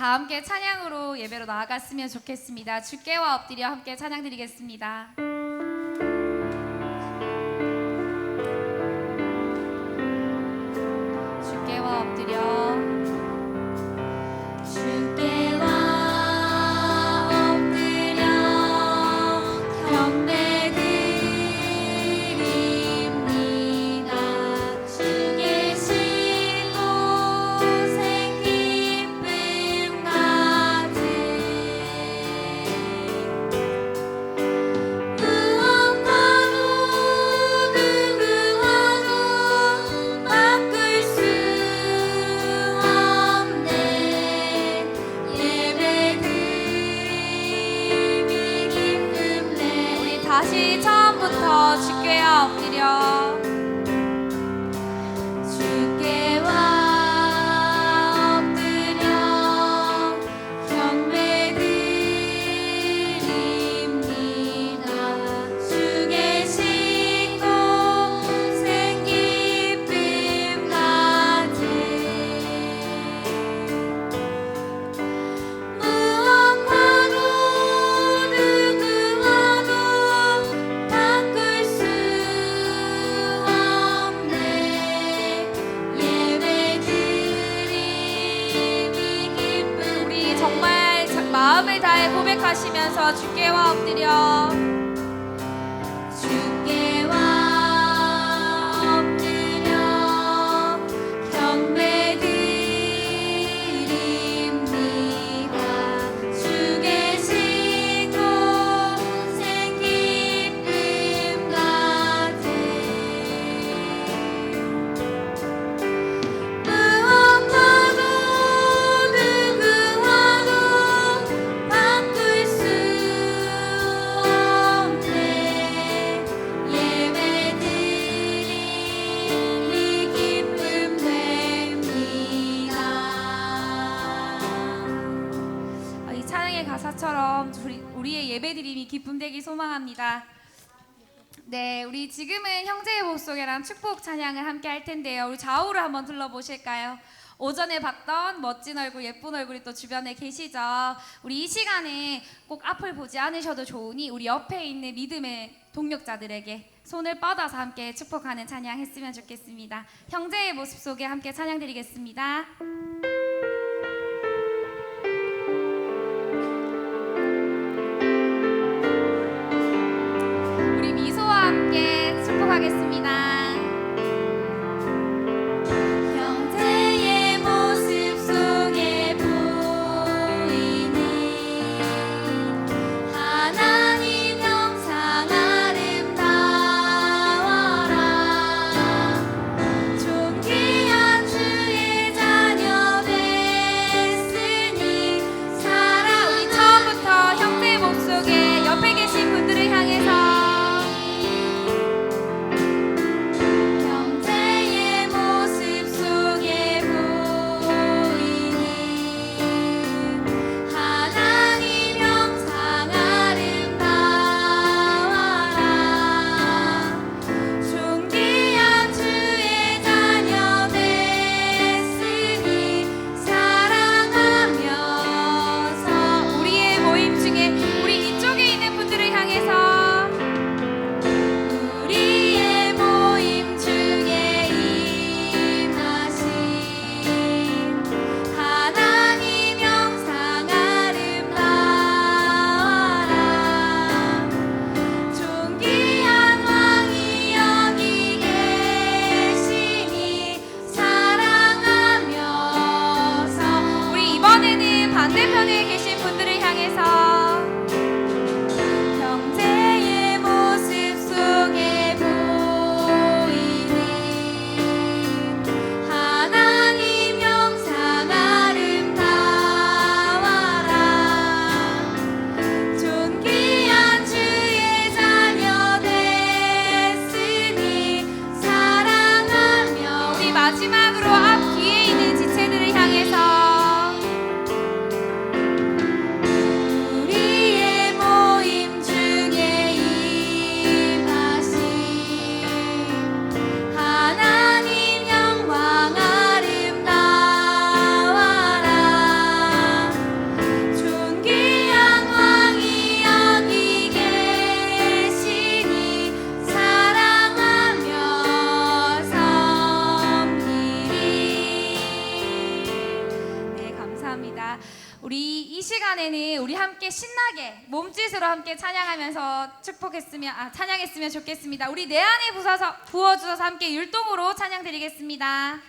다 함께 찬양으로 예배로 나아갔으면 좋겠습니다. 주께와 엎드려 함께 찬양 드리겠습니다. 주께와 엎드려 다시 처음부터 주께와 엎드려 마음을 다해 고백하시면서 주께와 엎드려 가사처럼 우리의 예배드림이 기쁨되기 소망합니다. 네, 우리 지금은 형제의 복속이랑 축복 찬양을 함께 할 텐데요. 우리 좌우를 한번 둘러보실까요? 오전에 봤던 멋진 얼굴, 예쁜 얼굴이 또 주변에 계시죠? 우리 이 시간에 꼭 앞을 보지 않으셔도 좋으니 우리 옆에 있는 믿음의 동력자들에게 손을 뻗어서 함께 축복하는 찬양 했으면 좋겠습니다. 형제의 모습 속에 함께 찬양 드리겠습니다. 함께 축복하겠습니다. 반대편에 계신 분들을 향해서 형제의 모습 속에 보이는 하나님 영상 아름다워라 존귀한 주의 자녀 됐으니 사랑하며 우리 마지막으로 앞 뒤에 있는 지체들을 향해서 우리 합니다. 우리 이 시간에는 우리 함께 신나게 몸짓으로 함께 찬양하면서 찬양했으면 좋겠습니다. 우리 내 안에 부어주셔서 함께 율동으로 찬양 드리겠습니다.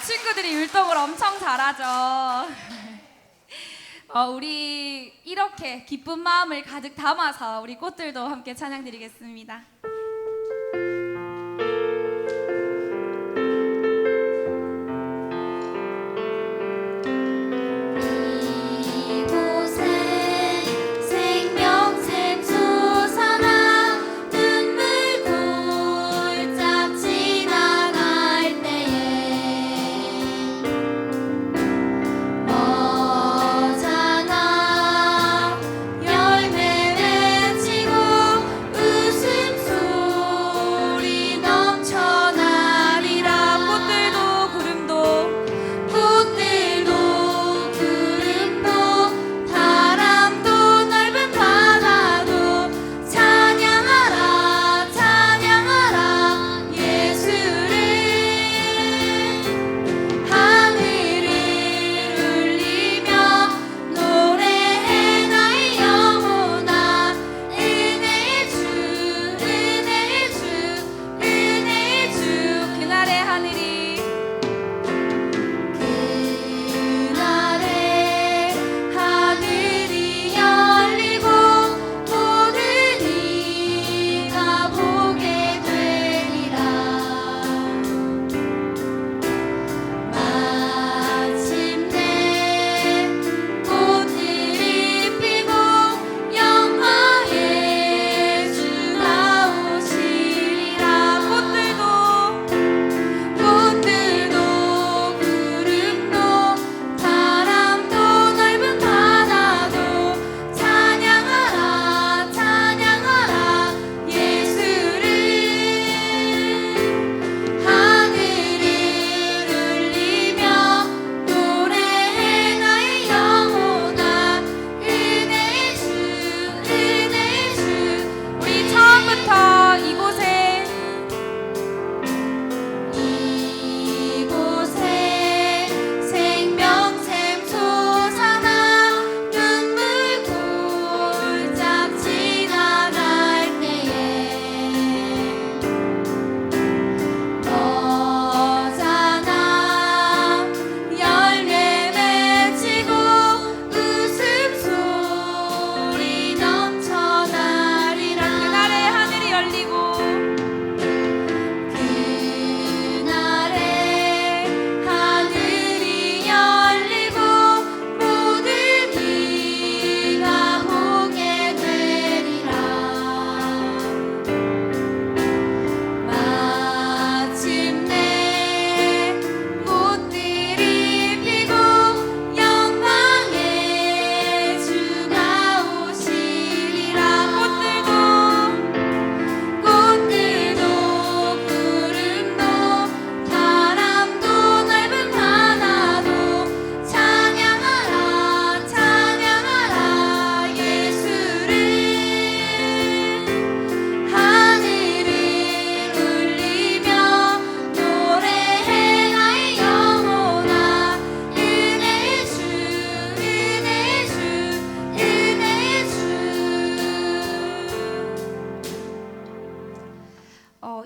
친구들이 율동을 엄청 잘하죠. 우리 이렇게 기쁜 마음을 가득 담아서 우리 꽃들도 함께 찬양 드리겠습니다. 어장아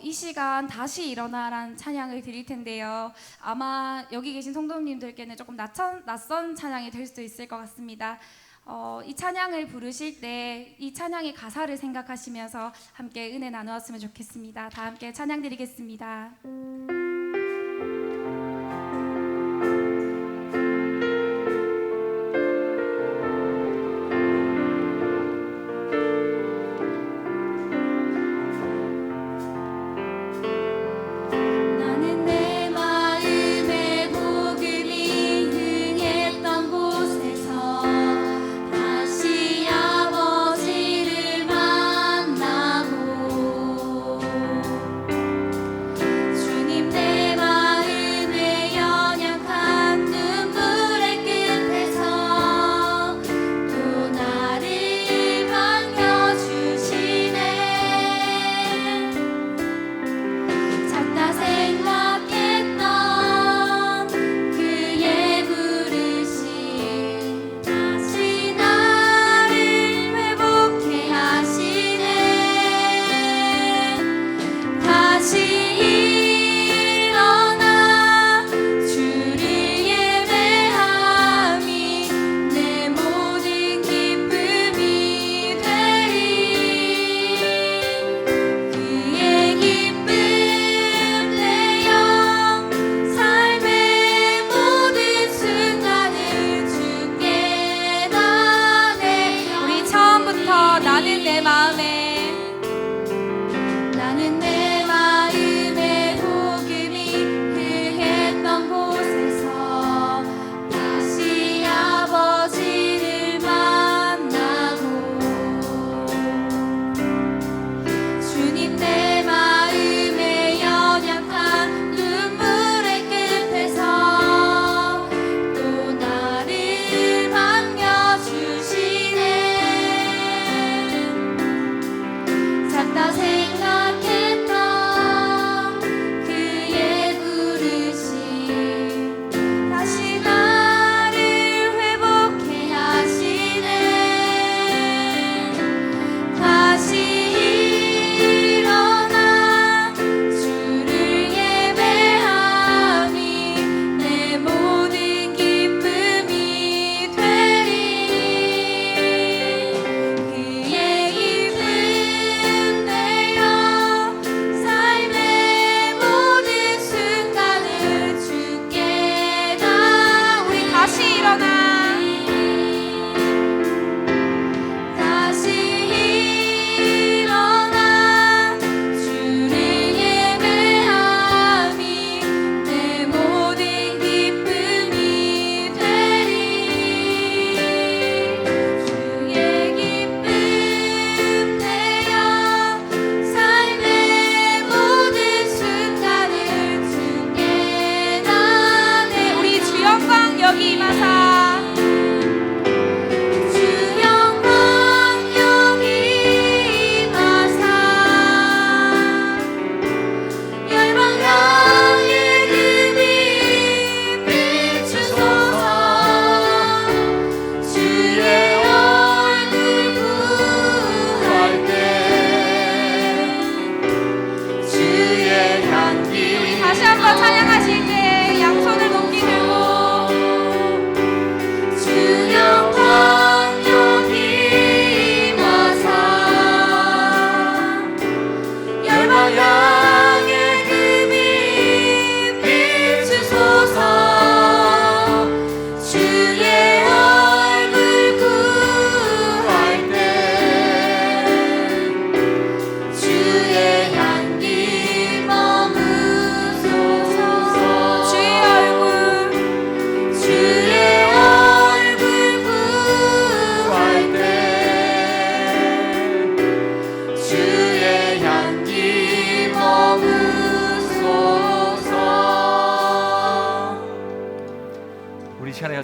이 시간 다시 일어나라는 찬양을 드릴 텐데요. 아마 여기 계신 성도님들께는 조금 낯선 찬양이 될 수도 있을 것 같습니다. 이 찬양을 부르실 때 이 찬양의 가사를 생각하시면서 함께 은혜 나누었으면 좋겠습니다. 다 함께 찬양 드리겠습니다.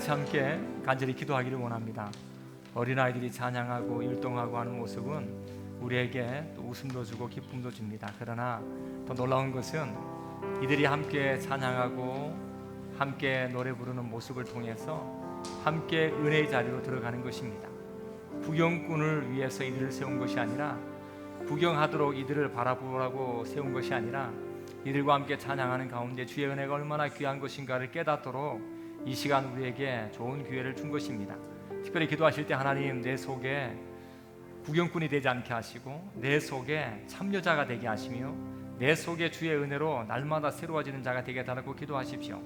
같이 함께 간절히 기도하기를 원합니다. 어린아이들이 찬양하고 율동하고 하는 모습은 우리에게 또 웃음도 주고 기쁨도 줍니다. 그러나 더 놀라운 것은 이들이 함께 찬양하고 함께 노래 부르는 모습을 통해서 함께 은혜의 자리로 들어가는 것입니다. 부경꾼을 위해서 이들을 세운 것이 아니라 구경하도록 이들을 바라보라고 세운 것이 아니라 이들과 함께 찬양하는 가운데 주의 은혜가 얼마나 귀한 것인가를 깨닫도록 이 시간 우리에게 좋은 기회를 준 것입니다. 특별히 기도하실 때 하나님 내 속에 구경꾼이 되지 않게 하시고 내 속에 참여자가 되게 하시며 내 속에 주의 은혜로 날마다 새로워지는 자가 되게 해달라고 기도하십시오.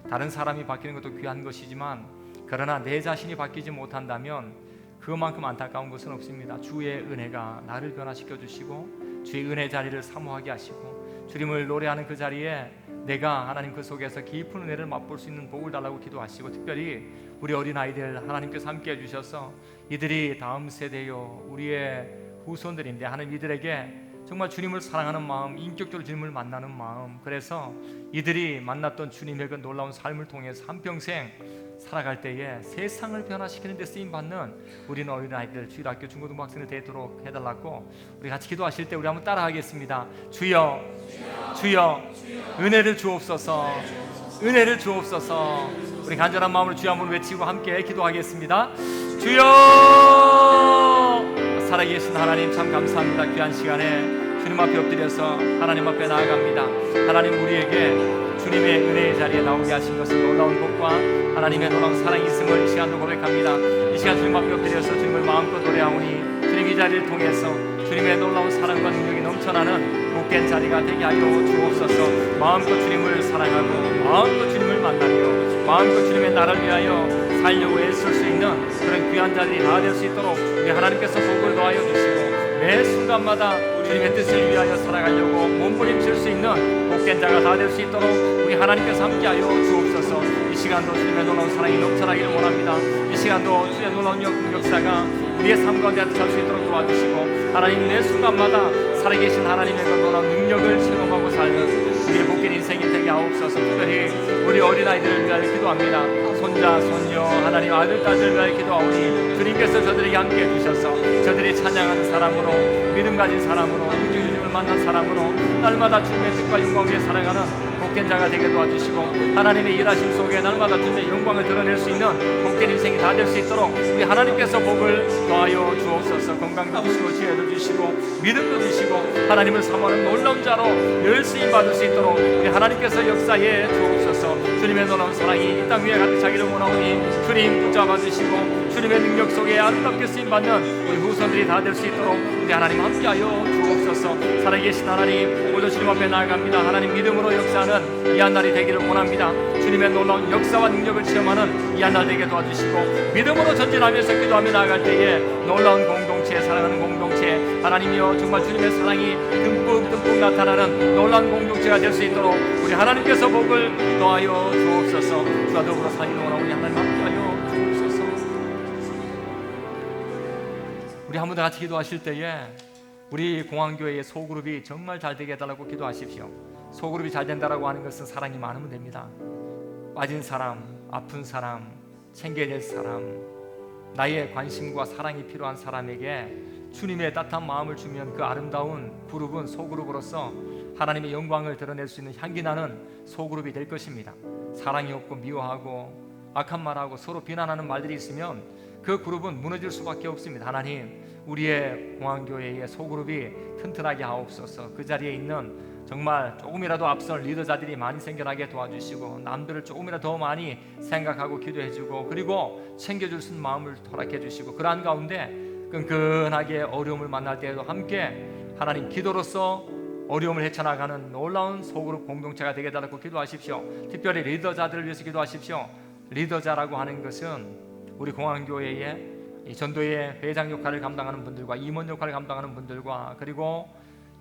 다른 사람이 바뀌는 것도 귀한 것이지만 그러나 내 자신이 바뀌지 못한다면 그만큼 안타까운 것은 없습니다. 주의 은혜가 나를 변화시켜 주시고 주의 은혜 자리를 사모하게 하시고 주님을 노래하는 그 자리에 내가 하나님 그 속에서 깊은 은혜를 맛볼 수 있는 복을 달라고 기도하시고 특별히 우리 어린아이들 하나님께서 함께 해주셔서 이들이 다음 세대요 우리의 후손들인데 하나님 이들에게 정말 주님을 사랑하는 마음, 인격적으로 주님을 만나는 마음, 그래서 이들이 만났던 주님의 그 놀라운 삶을 통해서 한평생 살아갈 때에 세상을 변화시키는 데 쓰임받는 우리는 어린아이들 주일학교 중고등부학생들 되도록 해달라고 우리 같이 기도하실 때 우리 한번 따라하겠습니다. 주여, 주여, 은혜를 주옵소서, 은혜를 주옵소서. 우리 간절한 마음으로 주여 한번 외치고 함께 기도하겠습니다. 주여! 살아계신 하나님 참 감사합니다. 귀한 시간에 주님 앞에 엎드려서 하나님 앞에 나아갑니다. 하나님 우리에게 주님의 은혜의 자리에 나오게 하신 것은 놀라운 복과 하나님의 놀라운 사랑이 있음을 이 시간도 고백합니다. 이 시간 주님 앞에 엎드려서 주님을 마음껏 노래하오니 주님 이 자리를 통해서 주님의 놀라운 사랑과 능력이 넘쳐나는 복된 자리가 되게 하여 주옵소서. 마음껏 주님을 사랑하고 마음껏 주님을 만나며 마음껏 주님의 나라를 위하여 살려고 애쓸 수 있는 그런 귀한 자리이 다 될 수 있도록 우리 하나님께서 복을 더하여 주시고 매 순간마다 주님의 뜻을 위하여 살아가려고 몸부림칠 수 있는 복된 자가 다 될 수 있도록 우리 하나님께서 함께하여 주옵소서. 이 시간도 주님의 놀라운 사랑이 넘쳐나기를 원합니다. 이 시간도 주의 놀라운 역사가 우리의 삶 가운데 잘 수 있도록 도와주시고 하나님 매 순간마다 살아계신 하나님의 그 놀라운 능력을 체험하고 살는 우리의 복된 인생이 되게 하옵소서. 특별히 우리 어린아이들을 위하여 기도합니다. 손자, 손녀, 하나님 아들, 딸을 위하여 기도하오니 주님께서 저들에게 함께 해주셔서 저들이 찬양하는 사람으로 믿음 가진 사람으로 주님을 만난 사람으로 날마다 주님의 뜻과 영광 위에 살아가는 복된 자가 되게 도와주시고 하나님의 일하심 속에 날마다 주님의 영광을 드러낼 수 있는 복된 인생이 다 될 수 있도록 우리 하나님께서 복을 더하여 주옵소서. 건강도 주시고 지혜도 주시고 믿음도 주시고 하나님을 사모하는 놀라운 자로 늘 쓰임받을 수 있도록 우리 하나님께서 역사에 주옵소서. 주님의 놀라운 사랑이 이 땅 위에 가득 차기를 원하오니 주님 붙잡아 주시고 주님의 능력 속에 아름답게 쓰임받는 우리 후손들이 다 될 수 있도록 우리 하나님 함께하여 주옵소서. 살아계신 하나님 오늘 주님 앞에 나아갑니다. 하나님 믿음으로 역사하는 이 한 날이 되기를 원합니다. 주님의 놀라운 역사와 능력을 체험하는 이 한 날 되게 도와주시고 믿음으로 전진하면서 기도하며 나아갈 때에 놀라운 공동체, 사랑하는 공동체 하나님이여 정말 주님의 사랑이 듬뿍 나타나는 놀라운 공동체가 될 수 있도록 우리 하나님께서 복을 더하여 주옵소서. 주와 더불어 사기를 원하오니 하나님 함께하여 주옵소서. 우리 한 번 더 같이 기도하실 때에 우리 공항교회의 소그룹이 정말 잘 되게 해달라고 기도하십시오. 소그룹이 잘 된다라고 하는 것은 사랑이 많으면 됩니다. 빠진 사람, 아픈 사람, 챙겨야 될 사람, 나의 관심과 사랑이 필요한 사람에게 주님의 따뜻한 마음을 주면 그 아름다운 그룹은 소그룹으로서 하나님의 영광을 드러낼 수 있는 향기나는 소그룹이 될 것입니다. 사랑이 없고 미워하고 악한 말하고 서로 비난하는 말들이 있으면 그 그룹은 무너질 수밖에 없습니다. 하나님 우리의 공항교회의 소그룹이 튼튼하게 하옵소서. 그 자리에 있는 정말 조금이라도 앞설 리더자들이 많이 생겨나게 도와주시고 남들을 조금이라도 더 많이 생각하고 기도해주고 그리고 챙겨줄 수 있는 마음을 허락해 주시고 그러한 가운데 끈끈하게 어려움을 만날 때에도 함께 하나님 기도로서 어려움을 헤쳐나가는 놀라운 소그룹 공동체가 되게 해달라고 기도하십시오. 특별히 리더자들을 위해서 기도하십시오. 리더자라고 하는 것은 우리 공항교회의 이 전도의 회장 역할을 감당하는 분들과 임원 역할을 감당하는 분들과 그리고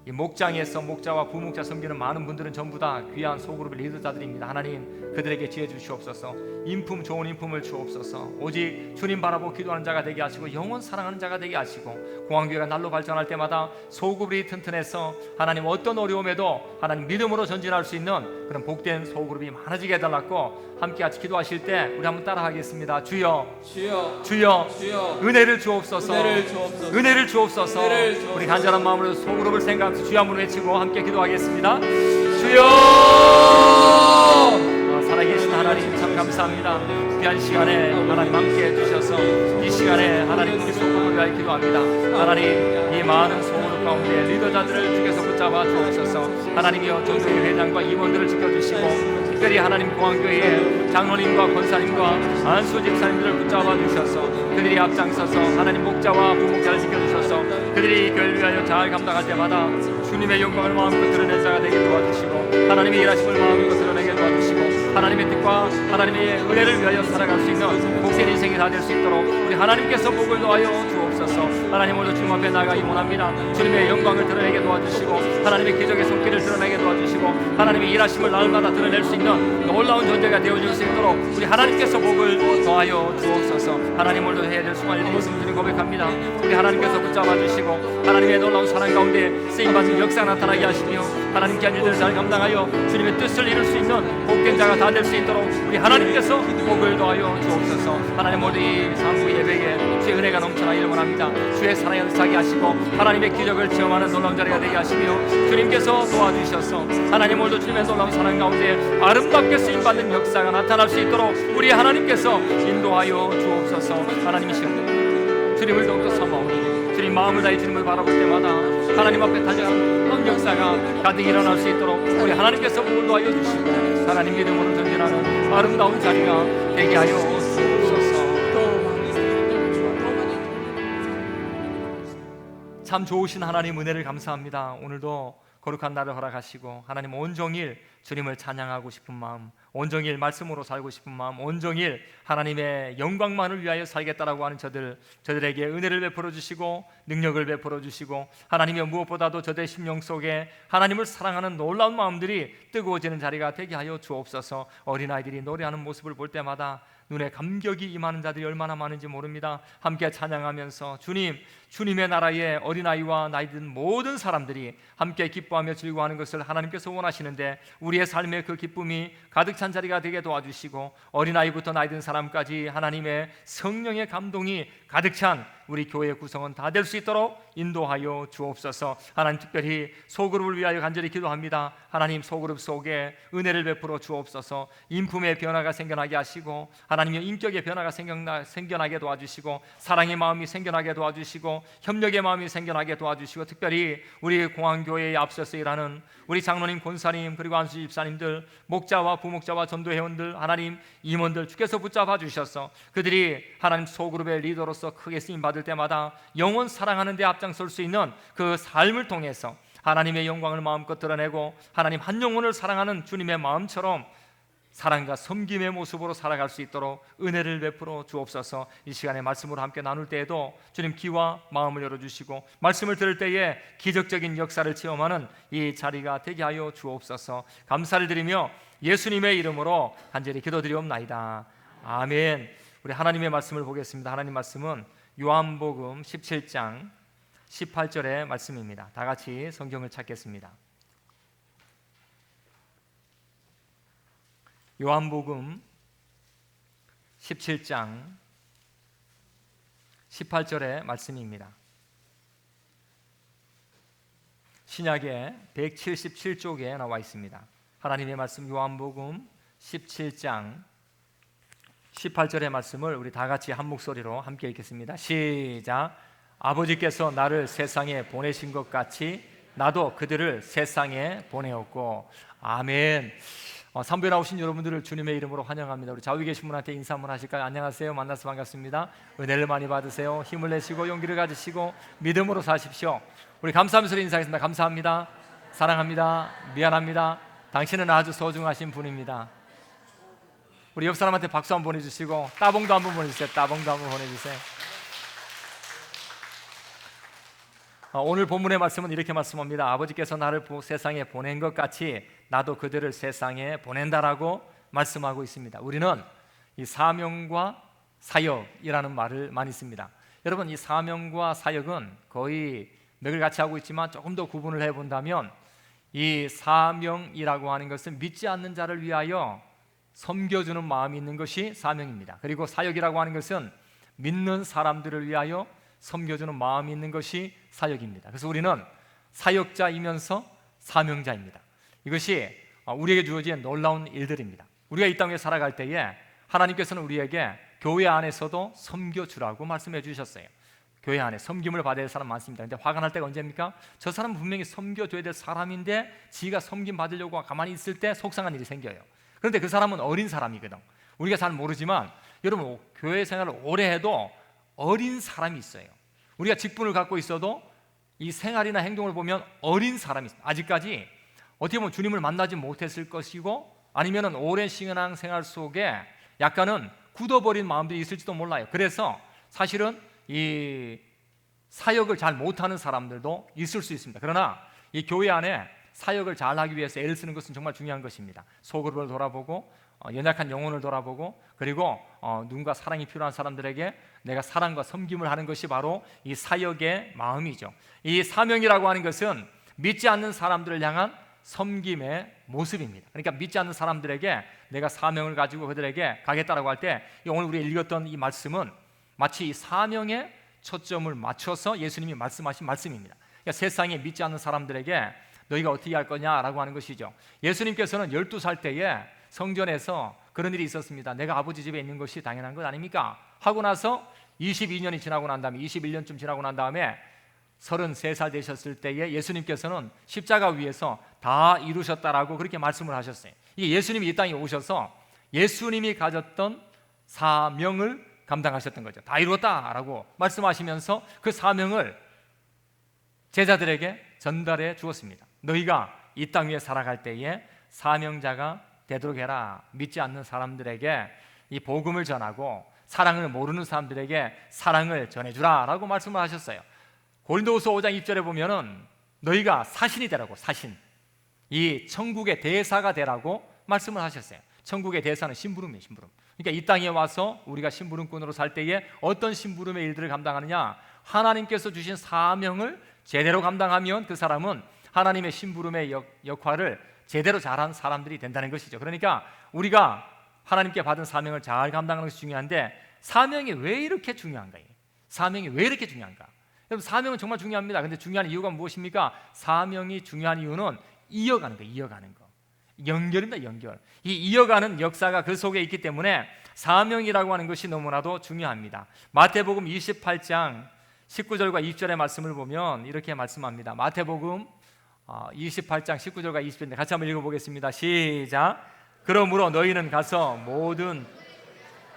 이 목장에서 목자와 부목자 섬기는 많은 분들은 전부 다 귀한 소그룹의 리더자들입니다. 하나님 그들에게 지혜 주시옵소서. 인품 좋은 인품을 주옵소서. 오직 주님 바라보고 기도하는 자가 되게 하시고 영원 사랑하는 자가 되게 하시고 공항교회가 날로 발전할 때마다 소그룹이 튼튼해서 하나님 어떤 어려움에도 하나님 믿음으로 전진할 수 있는 그런 복된 소그룹이 많아지게 해달라고 함께 같이 기도하실 때 우리 한번 따라하겠습니다. 주여 주여 주여 주여 은혜를 주옵소서. 은혜를 주옵소서. 은혜를 주옵소서. 은혜를 주옵소서. 우리 간절한 마음으로 소그룹을 생각하면서 주여 한번 외치고 함께 기도하겠습니다. 주여 살아계신 하나님 참 감사합니다. 귀한 시간에 하나님 함께 해주셔서 이 시간에 하나님 우리 소그룹을 위하여 기도합니다. 하나님 이 많은 소그룹 사랑 가운데 리더자들을 주께서 붙잡아 주옵소서. 하나님이여 전도회 회장과 임원들을 지켜주시고 특별히 하나님 공항교회의 장로님과 권사님과 안수 집사님들을 붙잡아 주셔서 그들이 앞장서서 하나님 목자와 부목자를 지켜주셔서 그들이 교회를 위하여 잘 감당할 때마다 주님의 영광을 마음껏 드러낸 자가 되게 도와주시고 하나님의 일하심을 마음껏 드러내게 도와주시고 하나님의 뜻과 하나님의 은혜를 위하여 살아갈 수 있는 복된 인생이 다 될 수 있도록 우리 하나님께서 복을 놓아여 주옵소서. 하나님 오늘 주님 앞에 나가기 원합니다. 주님의 영광을 드러내게 도와주시고 하나님의 기적의 손길을 드러내게 도와주시고 하나님의 일하심을 날마다 드러낼 수 있는 놀라운 존재가 되어줄 수 있도록 우리 하나님께서 복을 더하여 주옵소서. 하나님 오늘도 해야 될 수많은 일이 있음을 주님 고백합니다. 우리 하나님께서 붙잡아 주시고 하나님의 놀라운 사랑 가운데 쓰임받는 역사가 나타나게 하시며 하나님 귀한 일들을 잘 감당하여 주님의 뜻을 이룰 수 있는 복된 자가 다 될 수 있도록 우리 하나님께서 복을 더하여 주옵소서. 하나님 모두 이 상부 예배에 주의 은혜가 넘쳐나기를 원합니다. 주의 사랑에 감사하게 하시고 하나님의 기적을 체험하는 놀라운 자리가 되게 하시며 주님께서 도와주셔서 하나님 오늘도 주님의 놀라운 사랑 가운데 아름답게 쓰임받는 역사가 나타날 수 있도록 우리 하나님께서 인도하여 주옵소서. 하나님의 시간 주님을 더욱더 사모하고 주님 마음을 다해 주님을 바라볼 때마다 하나님 앞에 다정한 그런 역사가 가득 일어날 수 있도록 우리 하나님께서 복을 도와여 주시고 하나님 믿음으로 전진하는 아름다운 자리가 되게 하여 주옵소서. 참 좋으신 하나님 은혜를 감사합니다. 오늘도 거룩한 날을 허락하시고 하나님 온종일 주님을 찬양하고 싶은 마음, 온종일 말씀으로 살고 싶은 마음, 온종일 하나님의 영광만을 위하여 살겠다라고 하는 저들에게 은혜를 베풀어 주시고 능력을 베풀어 주시고 하나님의 무엇보다도 저들의 심령 속에 하나님을 사랑하는 놀라운 마음들이 뜨거워지는 자리가 되게 하여 주옵소서. 어린아이들이 노래하는 모습을 볼 때마다 눈에 감격이 임하는 자들이 얼마나 많은지 모릅니다. 함께 찬양하면서 주님의 나라의 어린아이와 나이 든 모든 사람들이 함께 기뻐하며 즐거워하는 것을 하나님께서 원하시는데 우리의 삶에 그 기쁨이 가득 찬 자리가 되게 도와주시고 어린아이부터 나이 든 사람까지 하나님의 성령의 감동이 가득 찬 우리 교회의 구성원 다 될 수 있도록 인도하여 주옵소서. 하나님 특별히 소그룹을 위하여 간절히 기도합니다. 하나님 소그룹 속에 은혜를 베풀어 주옵소서. 인품의 변화가 생겨나게 하시고 하나님의 인격의 변화가 생겨나게 도와주시고 사랑의 마음이 생겨나게 도와주시고 협력의 마음이 생겨나게 도와주시고 특별히 우리 공항교회에 앞서서 일하는 우리 장로님, 권사님 그리고 안수 집사님들, 목자와 부목자와 전도회원들, 하나님 임원들 주께서 붙잡아 주셔서 그들이 하나님 소그룹의 리더로서 크게 쓰임 받을 때마다 영원 사랑하는 데 앞장설 수 있는 그 삶을 통해서 하나님의 영광을 마음껏 드러내고 하나님 한 영혼을 사랑하는 주님의 마음처럼 사랑과 섬김의 모습으로 살아갈 수 있도록 은혜를 베풀어 주옵소서. 이 시간에 말씀으로 함께 나눌 때에도 주님 귀와 마음을 열어주시고 말씀을 들을 때에 기적적인 역사를 체험하는 이 자리가 되게 하여 주옵소서. 감사를 드리며 예수님의 이름으로 간절히 기도드리옵나이다. 아멘. 우리 하나님의 말씀을 보겠습니다. 하나님 말씀은 요한복음 17장 18절의 말씀입니다. 다 같이 성경을 찾겠습니다. 요한복음 17장 18절의 말씀입니다. 신약의 177쪽에 나와 있습니다. 하나님의 말씀 요한복음 17장 18절의 말씀을 우리 다 같이 한 목소리로 함께 읽겠습니다. 시작. 아버지께서 나를 세상에 보내신 것 같이 나도 그들을 세상에 보내었고. 아멘. 3부에 나오신 여러분들을 주님의 이름으로 환영합니다. 우리 좌우에 계신 분한테 인사 한번 하실까요? 안녕하세요. 만나서 반갑습니다. 은혜를 많이 받으세요. 힘을 내시고 용기를 가지시고 믿음으로 사십시오. 우리 감사하면서 인사하겠습니다. 감사합니다. 사랑합니다. 미안합니다. 당신은 아주 소중하신 분입니다. 우리 옆 사람한테 박수 한번 보내주시고 따봉도 한번 보내주세요. 따봉도 한번 보내주세요. 오늘 본문의 말씀은 이렇게 말씀합니다. 아버지께서 나를 세상에 보낸 것 같이 나도 그들을 세상에 보낸다라고 말씀하고 있습니다. 우리는 이 사명과 사역이라는 말을 많이 씁니다. 여러분, 이 사명과 사역은 거의 맥을 같이 하고 있지만 조금 더 구분을 해본다면 이 사명이라고 하는 것은 믿지 않는 자를 위하여 섬겨주는 마음이 있는 것이 사명입니다. 그리고 사역이라고 하는 것은 믿는 사람들을 위하여 섬겨주는 마음이 있는 것이 사역입니다. 그래서 우리는 사역자이면서 사명자입니다. 이것이 우리에게 주어진 놀라운 일들입니다. 우리가 이 땅에 살아갈 때에 하나님께서는 우리에게 교회 안에서도 섬겨주라고 말씀해 주셨어요. 교회 안에 섬김을 받아야 될 사람 많습니다. 근데 화가 날 때가 언제입니까? 저 사람은 분명히 섬겨줘야 될 사람인데 지가 섬김 받으려고 가만히 있을 때 속상한 일이 생겨요. 그런데 그 사람은 어린 사람이거든. 우리가 잘 모르지만 여러분, 교회 생활을 오래 해도 어린 사람이 있어요. 우리가 직분을 갖고 있어도 이 생활이나 행동을 보면 어린 사람이 있어요. 아직까지 어떻게 보면 주님을 만나지 못했을 것이고, 아니면 오랜 신앙 생활 속에 약간은 굳어버린 마음들이 있을지도 몰라요. 그래서 사실은 이 사역을 잘 못하는 사람들도 있을 수 있습니다. 그러나 이 교회 안에 사역을 잘하기 위해서 애를 쓰는 것은 정말 중요한 것입니다. 소그룹을 돌아보고 연약한 영혼을 돌아보고, 그리고 누군가 사랑이 필요한 사람들에게 내가 사랑과 섬김을 하는 것이 바로 이 사역의 마음이죠. 이 사명이라고 하는 것은 믿지 않는 사람들을 향한 섬김의 모습입니다. 그러니까 믿지 않는 사람들에게 내가 사명을 가지고 그들에게 가겠다라고 할 때, 오늘 우리가 읽었던 이 말씀은 마치 이 사명에 초점을 맞춰서 예수님이 말씀하신 말씀입니다. 그러니까 세상에 믿지 않는 사람들에게 너희가 어떻게 할 거냐라고 하는 것이죠. 예수님께서는 12살 때에 성전에서 그런 일이 있었습니다. 내가 아버지 집에 있는 것이 당연한 것 아닙니까? 하고 나서 22년이 지나고 난 다음에, 21년쯤 지나고 난 다음에 33살 되셨을 때에 예수님께서는 십자가 위에서 다 이루셨다라고 그렇게 말씀을 하셨어요. 이게 예수님이 이 땅에 오셔서 예수님이 가졌던 사명을 감당하셨던 거죠. 다 이루었다라고 말씀하시면서 그 사명을 제자들에게 전달해 주었습니다. 너희가 이 땅 위에 살아갈 때에 사명자가 되도록 해라. 믿지 않는 사람들에게 이 복음을 전하고 사랑을 모르는 사람들에게 사랑을 전해주라 라고 말씀을 하셨어요. 고린도후서 5장 2절에 보면은 너희가 사신이 되라고, 사신, 이 천국의 대사가 되라고 말씀을 하셨어요. 천국의 대사는 심부름이에요, 심부름. 그러니까 이 땅에 와서 우리가 심부름꾼으로 살 때에 어떤 심부름의 일들을 감당하느냐, 하나님께서 주신 사명을 제대로 감당하면 그 사람은 하나님의 심부름의 역할을 제대로 잘한 사람들이 된다는 것이죠. 그러니까 우리가 하나님께 받은 사명을 잘 감당하는 것이 중요한데, 사명이 왜 이렇게 중요한가요? 사명이 왜 이렇게 중요한가? 여러분, 사명은 정말 중요합니다. 근데 중요한 이유가 무엇입니까? 사명이 중요한 이유는 이어가는 거예요. 이어가는 거, 연결입니다. 연결. 이 이어가는 역사가 그 속에 있기 때문에 사명이라고 하는 것이 너무나도 중요합니다. 마태복음 28장 19절과 20절의 말씀을 보면 이렇게 말씀합니다. 마태복음 28장 19절과 20절인데 같이 한번 읽어보겠습니다. 시작. 그러므로 너희는 가서 모든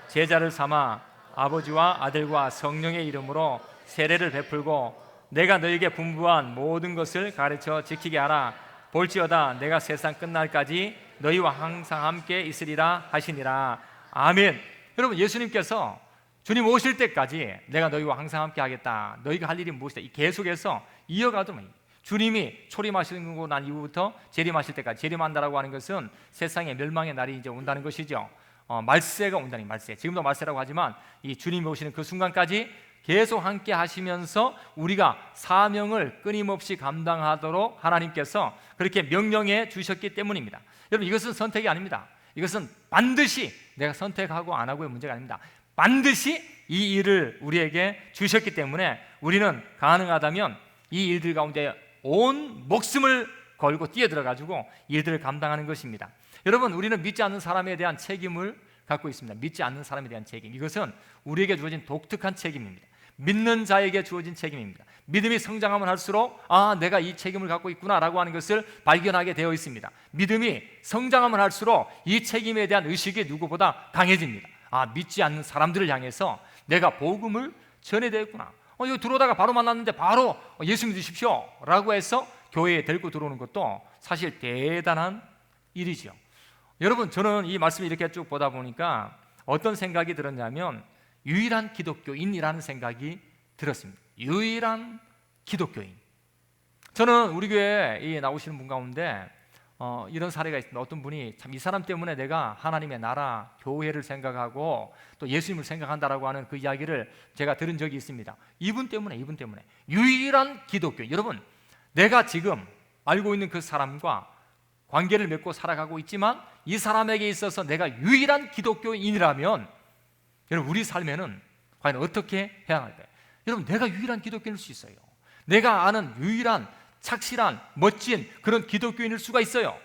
제자를 삼아 아버지와 아들과 성령의 이름으로 세례를 베풀고 내가 너희에게 분부한 모든 것을 가르쳐 지키게 하라. 볼지어다 내가 세상 끝날까지 너희와 항상 함께 있으리라 하시니라. 아멘. 여러분, 예수님께서 주님 오실 때까지 내가 너희와 항상 함께 하겠다. 너희가 할 일이 무엇이다. 계속해서 이어가도록, 주님이 초림하시고 난 이후부터 재림하실 때까지, 재림한다라고 하는 것은 세상의 멸망의 날이 이제 온다는 것이죠. 말세가 온다는, 말세. 지금도 말세라고 하지만 이 주님이 오시는 그 순간까지 계속 함께 하시면서 우리가 사명을 끊임없이 감당하도록 하나님께서 그렇게 명령해 주셨기 때문입니다. 여러분, 이것은 선택이 아닙니다. 이것은 반드시 내가 선택하고 안 하고의 문제가 아닙니다. 반드시 이 일을 우리에게 주셨기 때문에 우리는 가능하다면 이 일들 가운데 온 목숨을 걸고 뛰어들어가지고 일들을 감당하는 것입니다. 여러분, 우리는 믿지 않는 사람에 대한 책임을 갖고 있습니다. 믿지 않는 사람에 대한 책임, 이것은 우리에게 주어진 독특한 책임입니다. 믿는 자에게 주어진 책임입니다. 믿음이 성장하면 할수록 내가 이 책임을 갖고 있구나라고 하는 것을 발견하게 되어 있습니다. 믿음이 성장하면 할수록 이 책임에 대한 의식이 누구보다 강해집니다. 믿지 않는 사람들을 향해서 내가 복음을 전해야 되겠구나. 여기 들어오다가 바로 만났는데 바로 예수 믿으십시오 라고 해서 교회에 데리고 들어오는 것도 사실 대단한 일이죠. 여러분, 저는 이 말씀을 이렇게 쭉 보다 보니까 어떤 생각이 들었냐면 유일한 기독교인이라는 생각이 들었습니다. 유일한 기독교인. 저는 우리 교회에 나오시는 분 가운데 이런 사례가 있습니다. 어떤 분이 참 이 사람 때문에 내가 하나님의 나라, 교회를 생각하고 또 예수님을 생각한다라고 하는 그 이야기를 제가 들은 적이 있습니다. 이분 때문에 유일한 기독교인. 여러분, 내가 지금 알고 있는 그 사람과 관계를 맺고 살아가고 있지만 이 사람에게 있어서 내가 유일한 기독교인이라면 여러분, 우리 삶에는 과연 어떻게 해야 할까요? 여러분, 내가 유일한 기독교인일 수 있어요. 내가 아는 유일한 착실한 멋진 그런 기독교인일 수가 있어요.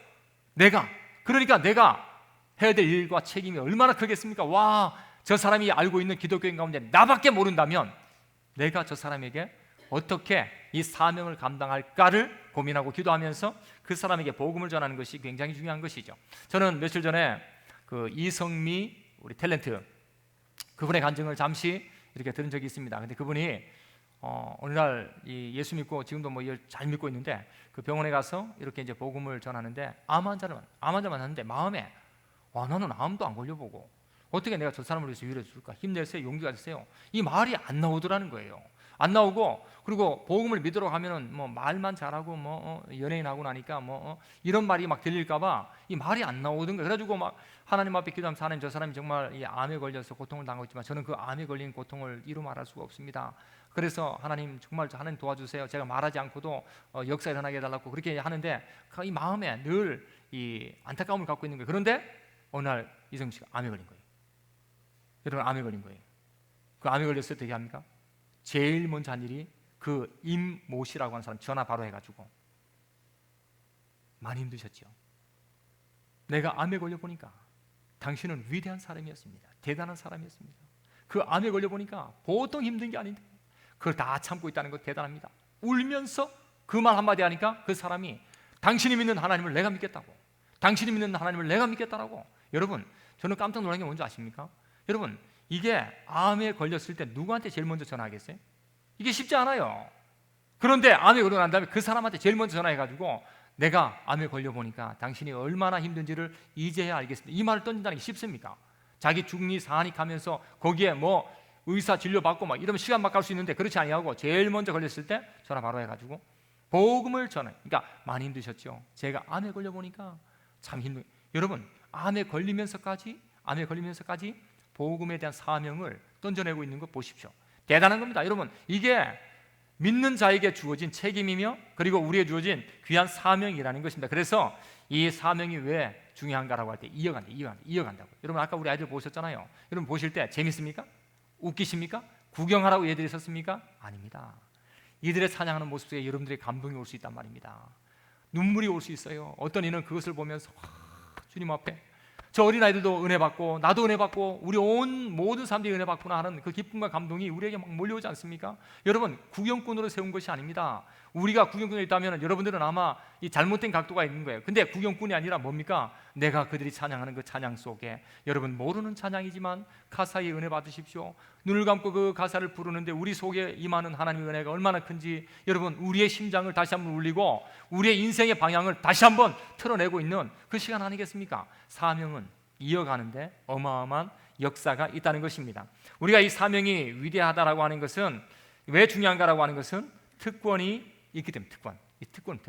그러니까 내가 해야 될 일과 책임이 얼마나 크겠습니까? 저 사람이 알고 있는 기독교인 가운데 나밖에 모른다면 내가 저 사람에게 어떻게 이 사명을 감당할까를 고민하고 기도하면서 그 사람에게 복음을 전하는 것이 굉장히 중요한 것이죠. 저는 며칠 전에 그 이성미 우리 탤런트 그분의 간증을 잠시 이렇게 들은 적이 있습니다. 근데 그분이 어느 날 이 예수 믿고 지금도 뭐 잘 믿고 있는데 그 병원에 가서 이렇게 이제 복음을 전하는데 암 환자를 만났는데 마음에 나는 암도 안 걸려보고 어떻게 내가 저 사람을 위해서 위로해 줄까? 힘내세요, 용기가 되세요. 이 말이 안 나오더라는 거예요. 안 나오고 그리고 복음을 믿으러 가면은 뭐 말만 잘하고 뭐 연예인하고 나니까 이런 말이 막 들릴까봐 이 말이 안 나오던 거예요. 그래가지고 막 하나님 앞에 기도하면서 하나님 저 사람이 정말 이 암에 걸려서 고통을 당하고 있지만 저는 그 암에 걸린 고통을 이루 말할 수가 없습니다. 그래서 하나님 정말 하나님 도와주세요. 제가 말하지 않고도 역사 일어나게 해달라고 그렇게 하는데 이 마음에 늘 이 안타까움을 갖고 있는 거예요. 그런데 어느 날 이성 씨가 암에 걸린 거예요. 여러분 암에 걸린 거예요. 그 암에 걸렸을 때 어떻게 합니까? 제일 먼저 한 일이 그 임모 씨라고 하는 사람 전화 바로 해가지고 많이 힘드셨죠. 내가 암에 걸려보니까 당신은 위대한 사람이었습니다. 대단한 사람이었습니다. 그 암에 걸려보니까 보통 힘든 게 아닌데 그걸 다 참고 있다는 것 대단합니다. 울면서 그 말 한마디 하니까 그 사람이 당신이 믿는 하나님을 내가 믿겠다고, 당신이 믿는 하나님을 내가 믿겠다라고. 여러분 저는 깜짝 놀란 게 뭔지 아십니까? 여러분 이게 암에 걸렸을 때 누구한테 제일 먼저 전화하겠어요? 이게 쉽지 않아요. 그런데 암에 걸리고 난 다음에 그 사람한테 제일 먼저 전화해가지고 내가 암에 걸려보니까 당신이 얼마나 힘든지를 이제야 알겠습니다. 이 말을 던진다는 게 쉽습니까? 자기 중리 사안이 가면서 거기에 뭐 의사 진료받고 막 이러면 시간 막 갈 수 있는데 그렇지 아니하고 제일 먼저 걸렸을 때 전화 바로 해가지고 복음을 전해. 그러니까 많이 힘드셨죠. 제가 암에 걸려보니까 참 힘든. 여러분 암에 걸리면서까지 복음에 대한 사명을 던져내고 있는 거 보십시오. 대단한 겁니다. 여러분 이게 믿는 자에게 주어진 책임이며 그리고 우리에게 주어진 귀한 사명이라는 것입니다. 그래서 이 사명이 왜 중요한가라고 할 때 이어간다고. 여러분 아까 우리 아이들 보셨잖아요. 여러분 보실 때 재밌습니까? 웃기십니까? 구경하라고 얘들이 섰습니까? 아닙니다. 이들의 찬양하는 모습 속에 여러분들의 감동이 올 수 있단 말입니다. 눈물이 올 수 있어요. 어떤 이는 그것을 보면서 주님 앞에 저 어린아이들도 은혜 받고 나도 은혜 받고 우리 온 모든 사람들이 은혜 받구나 하는 그 기쁨과 감동이 우리에게 막 몰려오지 않습니까? 여러분 구경꾼으로 세운 것이 아닙니다. 우리가 구경꾼이 있다면 여러분들은 아마 이 잘못된 각도가 있는 거예요. 근데 구경꾼이 아니라 뭡니까? 내가 그들이 찬양하는 그 찬양 속에 여러분 모르는 찬양이지만 가사에 은혜 받으십시오. 눈을 감고 그 가사를 부르는데 우리 속에 임하는 하나님의 은혜가 얼마나 큰지 여러분 우리의 심장을 다시 한번 울리고 우리의 인생의 방향을 다시 한번 틀어내고 있는 그 시간 아니겠습니까? 사명은 이어가는데 어마어마한 역사가 있다는 것입니다. 우리가 이 사명이 위대하다라고 하는 것은 왜 중요한가라고 하는 것은 특권이 있기 때문에 특권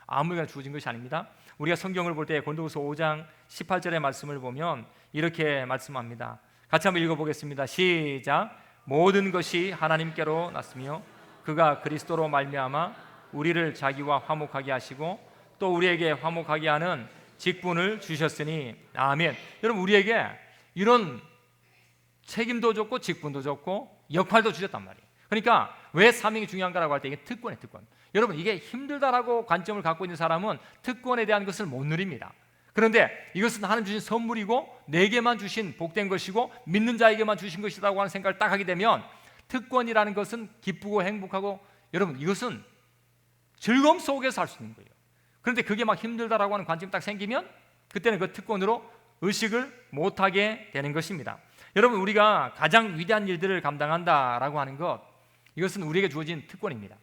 아무에게나 주어진 것이 아닙니다. 우리가 성경을 볼 때 고린도후서 5장 18절의 말씀을 보면 이렇게 말씀합니다. 같이 한번 읽어보겠습니다. 시작. 모든 것이 하나님께로 났으며 그가 그리스도로 말미암아 우리를 자기와 화목하게 하시고 또 우리에게 화목하게 하는 직분을 주셨으니 아멘. 여러분 우리에게 이런 책임도 줬고 직분도 줬고 역할도 주셨단 말이에요. 그러니까 왜 사명이 중요한가라고 할 때 이게 특권이에요. 특권. 여러분 이게 힘들다라고 관점을 갖고 있는 사람은 특권에 대한 것을 못 누립니다. 그런데 이것은 하나님 주신 선물이고 내게만 주신 복된 것이고 믿는 자에게만 주신 것이라고 하는 생각을 딱 하게 되면 특권이라는 것은 기쁘고 행복하고 여러분 이것은 즐거움 속에서 할 수 있는 거예요. 그런데 그게 막 힘들다라고 하는 관점이 딱 생기면 그때는 그 특권으로 의식을 못하게 되는 것입니다. 여러분 우리가 가장 위대한 일들을 감당한다라고 하는 것 이것은 우리에게 주어진 특권입니다.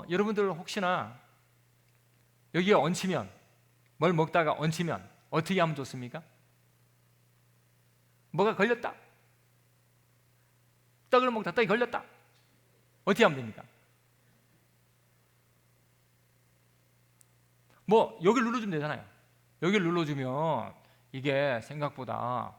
여러분들 혹시나 여기에 얹히면 뭘 먹다가 얹히면 어떻게 하면 좋습니까? 뭐가 걸렸다. 떡을 먹다 떡이 걸렸다. 어떻게 하면 됩니까? 뭐 여기를 눌러주면 되잖아요. 여기를 눌러주면 이게 생각보다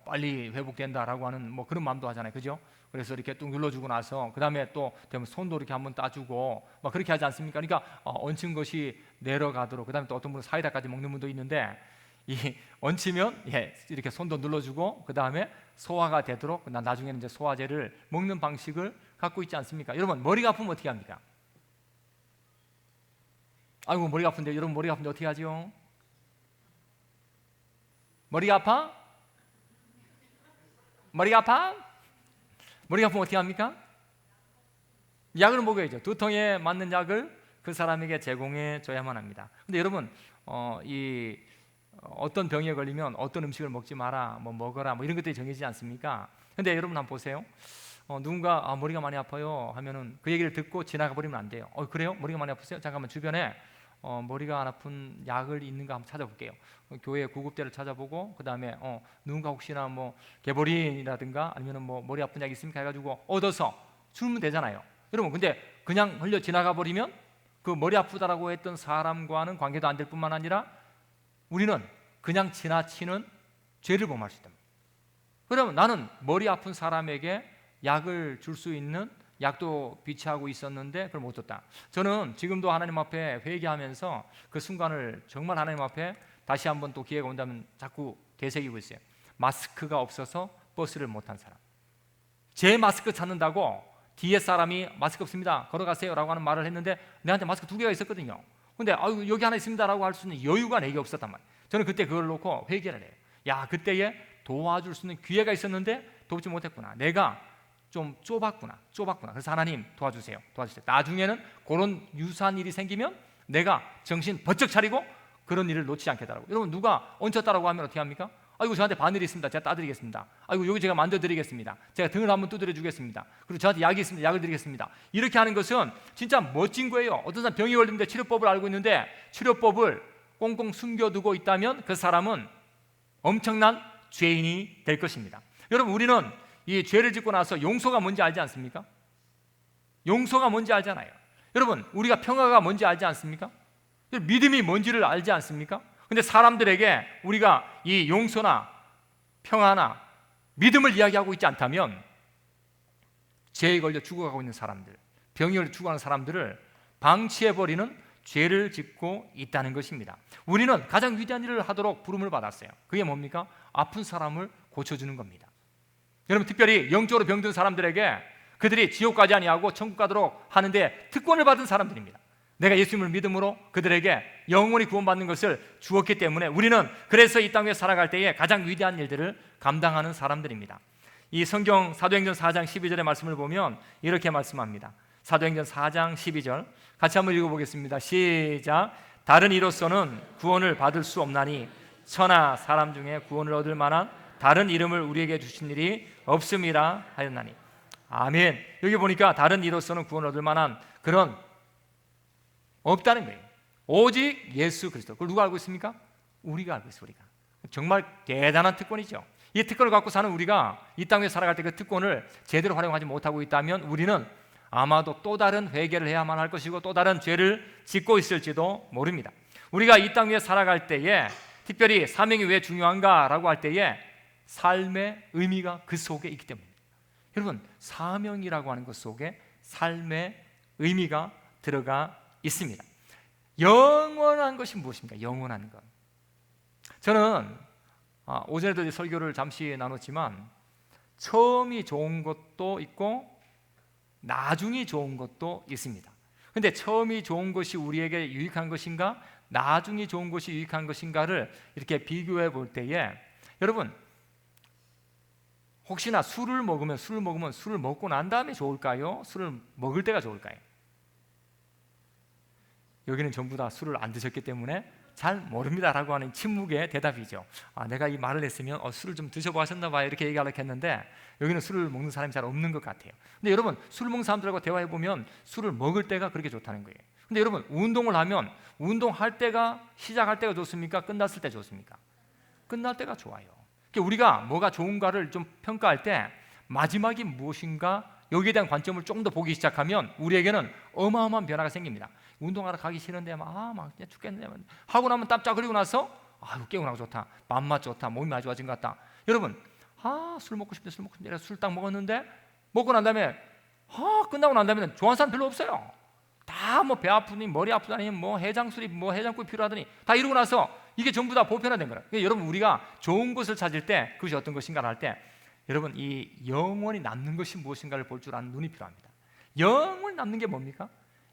빨리 회복된다라고 하는 뭐 그런 마음도 하잖아요. 그죠? 그래서 이렇게 뚝 눌러주고 나서 그 다음에 또 되면 손도 이렇게 한번 따주고 막 그렇게 하지 않습니까? 그러니까 얹힌 것이 내려가도록 그 다음에 또 어떤 분은 사이다까지 먹는 분도 있는데 이 얹히면 이렇게 손도 눌러주고 그 다음에 소화가 되도록 나중에는 이제 소화제를 먹는 방식을 갖고 있지 않습니까? 여러분 머리가 아프면 어떻게 합니까? 아이고 머리가 아픈데 여러분 머리가 아픈데 어떻게 하죠? 머리가 아파? 머리가 아파? 머리가 아프면 어떻게 합니까? 약을 먹어야죠. 두통에 맞는 약을 그 사람에게 제공해 줘야만 합니다. 근데 여러분 어떤 병에 걸리면 어떤 음식을 먹지 마라, 뭐 먹어라, 뭐 이런 것들이 정해지지 않습니까? 근데 여러분 한번 보세요. 누군가 머리가 많이 아파요 하면은 그 얘기를 듣고 지나가 버리면 안 돼요. 그래요? 머리가 많이 아프세요? 잠깐만 주변에 머리가 안 아픈 약을 있는가 한번 찾아볼게요. 교회 구급대를 찾아보고 그 다음에 누군가 혹시나 뭐 개보린이라든가 아니면 뭐 머리 아픈 약 있습니까 해가지고 얻어서 주면 되잖아요. 여러분 근데 그냥 흘려 지나가 버리면 그 머리 아프다라고 했던 사람과는 관계도 안 될 뿐만 아니라 우리는 그냥 지나치는 죄를 범할 수 있다. 그러면 나는 머리 아픈 사람에게 약을 줄 수 있는 약도 비치하고 있었는데 그걸 못 줬다. 저는 지금도 하나님 앞에 회개하면서 그 순간을 정말 하나님 앞에 다시 한번 또 기회가 온다면 자꾸 되새기고 있어요. 마스크가 없어서 버스를 못 탄 사람. 제 마스크 찾는다고 뒤에 사람이 마스크 없습니다, 걸어가세요 라고 하는 말을 했는데 내한테 마스크 2개가 있었거든요. 근데 여기 하나 있습니다 라고 할 수 있는 여유가 내게 없었단 말이에요. 저는 그때 그걸 놓고 회개를 해요. 야, 그때에 도와줄 수 있는 기회가 있었는데 돕지 못했구나. 내가 좀 좁았구나. 그래서 하나님 도와주세요. 나중에는 그런 유사한 일이 생기면 내가 정신 번쩍 차리고 그런 일을 놓치지 않겠다라고. 여러분 누가 얹혔다라고 하면 어떻게 합니까? 아이고 저한테 바늘이 있습니다, 제가 따드리겠습니다. 아이고 여기 제가 만져드리겠습니다, 제가 등을 한번 두드려 주겠습니다. 그리고 저한테 약이 있습니다, 약을 드리겠습니다. 이렇게 하는 것은 진짜 멋진 거예요. 어떤 사람 병이 걸리는데 치료법을 알고 있는데 치료법을 꽁꽁 숨겨두고 있다면 그 사람은 엄청난 죄인이 될 것입니다. 여러분 우리는 이 죄를 짓고 나서 용서가 뭔지 알지 않습니까? 용서가 뭔지 알잖아요. 여러분 우리가 평화가 뭔지 알지 않습니까? 믿음이 뭔지를 알지 않습니까? 근데 사람들에게 우리가 이 용서나 평화나 믿음을 이야기하고 있지 않다면 죄에 걸려 죽어가고 있는 사람들, 병에 걸려 죽어가는 사람들을 방치해버리는 죄를 짓고 있다는 것입니다. 우리는 가장 위대한 일을 하도록 부름을 받았어요. 그게 뭡니까? 아픈 사람을 고쳐주는 겁니다. 여러분 특별히 영적으로 병든 사람들에게 그들이 지옥 가지 아니하고 천국 가도록 하는데 특권을 받은 사람들입니다. 내가 예수님을 믿음으로 그들에게 영원히 구원받는 것을 주었기 때문에 우리는 그래서 이 땅에 살아갈 때에 가장 위대한 일들을 감당하는 사람들입니다. 이 성경 사도행전 4장 12절의 말씀을 보면 이렇게 말씀합니다. 사도행전 4장 12절 같이 한번 읽어보겠습니다. 시작. 다른 이로서는 구원을 받을 수 없나니 천하 사람 중에 구원을 얻을 만한 다른 이름을 우리에게 주신 일이 없음이라 하였나니. 아멘. 여기 보니까 다른 이로서는 구원을 얻을 만한 그런 없다는 거예요. 오직 예수 그리스도. 그걸 누가 알고 있습니까? 우리가 알고 있어요. 우리가. 정말 대단한 특권이죠. 이 특권을 갖고 사는 우리가 이 땅에 살아갈 때 그 특권을 제대로 활용하지 못하고 있다면 우리는 아마도 또 다른 회개를 해야만 할 것이고 또 다른 죄를 짓고 있을지도 모릅니다. 우리가 이 땅 위에 살아갈 때에 특별히 사명이 왜 중요한가라고 할 때에 삶의 의미가 그 속에 있기 때문입니다. 여러분 사명이라고 하는 것 속에 삶의 의미가 들어가 있습니다. 영원한 것이 무엇입니까? 영원한 것. 저는 오전에도 설교를 잠시 나눴지만 처음이 좋은 것도 있고 나중이 좋은 것도 있습니다. 그런데 처음이 좋은 것이 우리에게 유익한 것인가 나중이 좋은 것이 유익한 것인가를 이렇게 비교해 볼 때에 여러분 혹시나 술을 먹으면 술을 먹고 난 다음에 좋을까요? 술을 먹을 때가 좋을까요? 여기는 전부 다 술을 안 드셨기 때문에 잘 모릅니다라고 하는 침묵의 대답이죠. 내가 이 말을 했으면 술을 좀 드셔보셨나 봐요 이렇게 얘기하려고 했는데 여기는 술을 먹는 사람이 잘 없는 것 같아요. 근데 여러분 술 먹는 사람들하고 대화해보면 술을 먹을 때가 그렇게 좋다는 거예요. 근데 여러분 운동을 하면 운동할 때가 시작할 때가 좋습니까? 끝났을 때 좋습니까? 끝날 때가 좋아요. 그러니까 우리가 뭐가 좋은가를 좀 평가할 때 마지막이 무엇인가 여기에 대한 관점을 조금 더 보기 시작하면 우리에게는 어마어마한 변화가 생깁니다. 운동하러 가기 싫은데 막 죽겠네 하고 나면 땀 쫙 흘리고 나서 깨우나고 좋다, 밥맛 좋다, 몸이 많이 좋아진 것 같다. 여러분 술 먹고 싶대 술 딱 먹었는데 먹고 난 다음에 끝나고 난 다음에 좋아하는 사람 별로 없어요. 다 뭐 배 아프니 머리 아프다니 뭐 해장술이 뭐 해장국이 필요하더니 다 이러고 나서 이게 전부 다 보편화된 거예요. 그러니까 여러분 우리가 좋은 것을 찾을 때 그것이 어떤 것인가 할 때 여러분 이 영원히 남는 것이 무엇인가를 볼 줄 아는 눈이 필요합니다. 영원히 남는 게 뭡니까?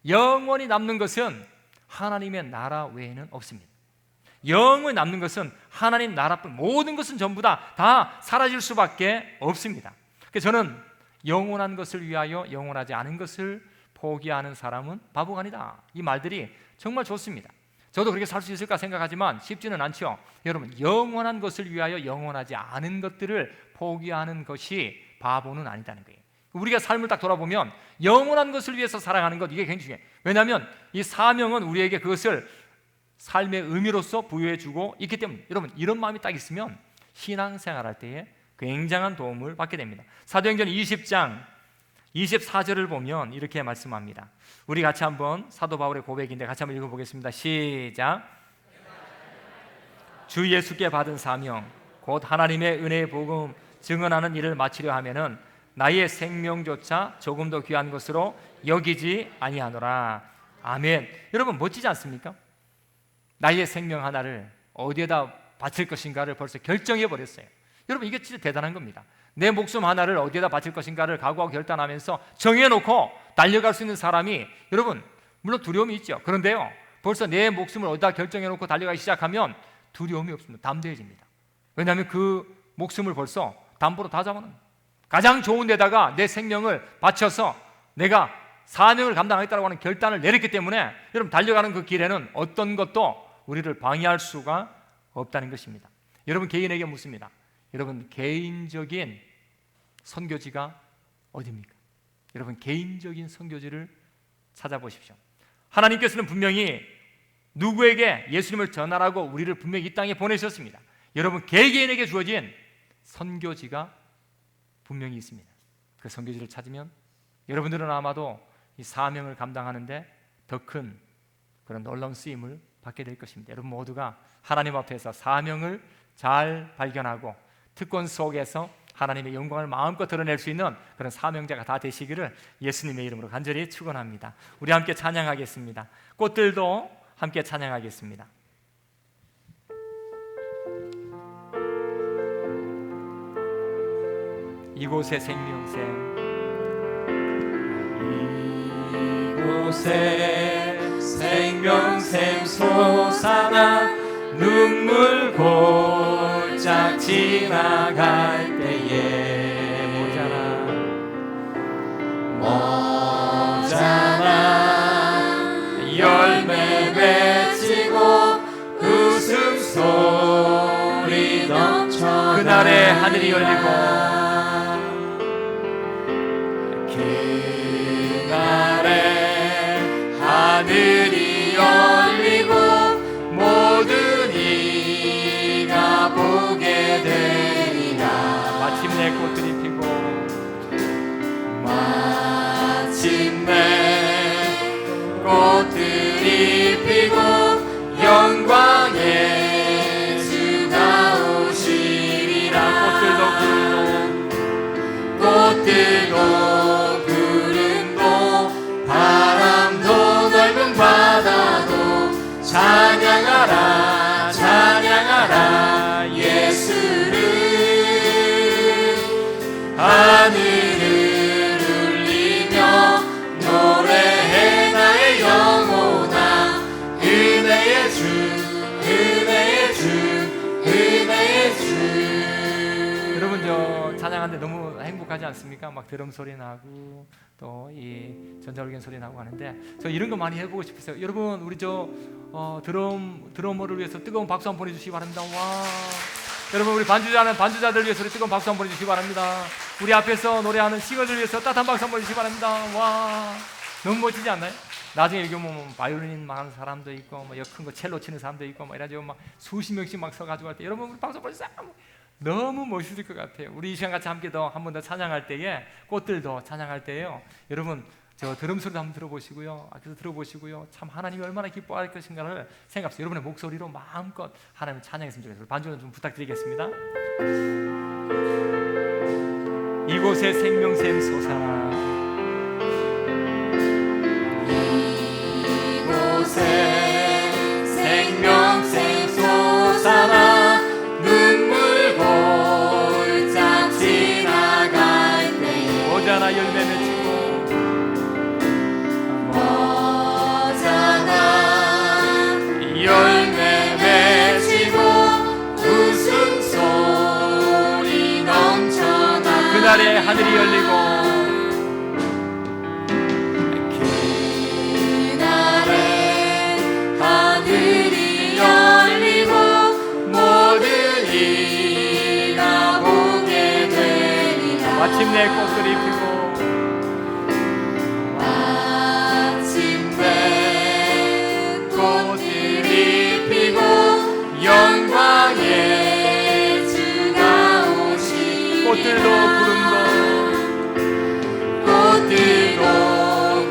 영원히 남는 것은 하나님의 나라 외에는 없습니다. 영원히 남는 것은 하나님 나라뿐 모든 것은 전부 다 사라질 수밖에 없습니다. 그래서 저는 영원한 것을 위하여 영원하지 않은 것을 포기하는 사람은 바보가 아니다. 이 말들이 정말 좋습니다. 저도 그렇게 살 수 있을까 생각하지만 쉽지는 않죠. 여러분, 영원한 것을 위하여 영원하지 않은 것들을 포기하는 것이 바보는 아니다는 거예요. 우리가 삶을 딱 돌아보면 영원한 것을 위해서 살아가는 것, 이게 굉장히 중요해요. 왜냐하면 이 사명은 우리에게 그것을 삶의 의미로서 부여해 주고 있기 때문에, 여러분, 이런 마음이 딱 있으면 신앙생활할 때에 굉장한 도움을 받게 됩니다. 사도행전 20장 24절을 보면 이렇게 말씀합니다. 우리 같이 한번 사도 바울의 고백인데 같이 한번 읽어보겠습니다. 시작. 주 예수께 받은 사명 곧 하나님의 은혜의 복음 증언하는 일을 마치려 하면은 나의 생명조차 조금 더 귀한 것으로 여기지 아니하노라. 아멘. 여러분, 멋지지 않습니까? 나의 생명 하나를 어디에다 바칠 것인가를 벌써 결정해 버렸어요. 여러분, 이게 진짜 대단한 겁니다. 내 목숨 하나를 어디에다 바칠 것인가를 각오하고 결단하면서 정해놓고 달려갈 수 있는 사람이, 여러분, 물론 두려움이 있죠. 그런데요, 벌써 내 목숨을 어디다 결정해놓고 달려가기 시작하면 두려움이 없습니다. 담대해집니다. 왜냐하면 그 목숨을 벌써 담보로 다 잡아놓은, 가장 좋은 데다가 내 생명을 바쳐서 내가 사명을 감당하겠다고 하는 결단을 내렸기 때문에, 여러분, 달려가는 그 길에는 어떤 것도 우리를 방해할 수가 없다는 것입니다. 여러분, 개인에게 묻습니다. 여러분, 개인적인 선교지가 어디입니까? 여러분, 개인적인 선교지를 찾아보십시오. 하나님께서는 분명히 누구에게 예수님을 전하라고 우리를 분명히 이 땅에 보내셨습니다. 여러분, 개개인에게 주어진 선교지가 분명히 있습니다. 그 선교지를 찾으면 여러분들은 아마도 이 사명을 감당하는데 더 큰 그런 놀라운 쓰임을 받게 될 것입니다. 여러분 모두가 하나님 앞에서 사명을 잘 발견하고 특권 속에서 하나님의 영광을 마음껏 드러낼 수 있는 그런 사명자가 다 되시기를 예수님의 이름으로 간절히 축원합니다. 우리 함께 찬양하겠습니다. 꽃들도 함께 찬양하겠습니다. 이곳에 생명샘, 이곳에 생명샘 솟아나 눈물 골짝 지나갈 때에 모자라 열매 맺히고 웃음소리 넘쳐 그날에 하늘이 열리고 그날에 하늘이 열리고 모든 이가 보게 되리라. 마침내 꽃들이 피고 마침내 꽃들이 피고 영광의 주가 오시리라. 꽃들도 구름도 바람도 넓은 바다도 찬양하라 찬양하라 예수를. 하늘을 울리며 노래해 나의 영혼아 은혜의 주 은혜의 주 은혜의 주. 여러분, 저 찬양하는데 너무 행복하지 않습니까? 막 드럼 소리 나고 또 이 전자올겐 소리 나고 하는데 저 이런 거 많이 해보고 싶으세요. 여러분, 우리 저 드러머를 위해서 뜨거운 박수 한번 보내주시기 바랍니다. 와, 여러분, 우리 반주자들 위해서 뜨거운 박수 한번 보내주시기 바랍니다. 우리 앞에서 노래하는 싱어들 위해서 따뜻한 박수 한번 보내주시기 바랍니다. 와, 너무 멋지지 않나요? 나중에 여기 뭐 바이올린 막 하는 사람도 있고 뭐 큰 거 첼로 치는 사람도 있고 뭐 이래가지고 막 수십 명씩 막 서가지고 할 때 여러분 우리 박수 보내주세요. 너무 멋있을 것 같아요. 우리 이 시간 같이 함께 더 한 번 더 찬양할 때에 꽃들도 찬양할 때에요. 여러분 저 드럼 소리도 한번 들어보시고요. 그래서 들어보시고요. 참 하나님이 얼마나 기뻐할 것인가를 생각하세요. 여러분의 목소리로 마음껏 하나님을 찬양했으면 좋겠어요. 반주는 좀 부탁드리겠습니다. 이곳에 생명샘 솟아나 이곳에 생명샘 솟아나 눈물 골짝 지나갈 때에 모자나 열매 맺히고 모자나 열매 맺히고 웃음소리 넘쳐나 그날에 하늘이 열리고 마침내 꽃들이 피고 마침내 꽃들이 피고 영광의 주가 오시 꽃들도 구름도 꽃들도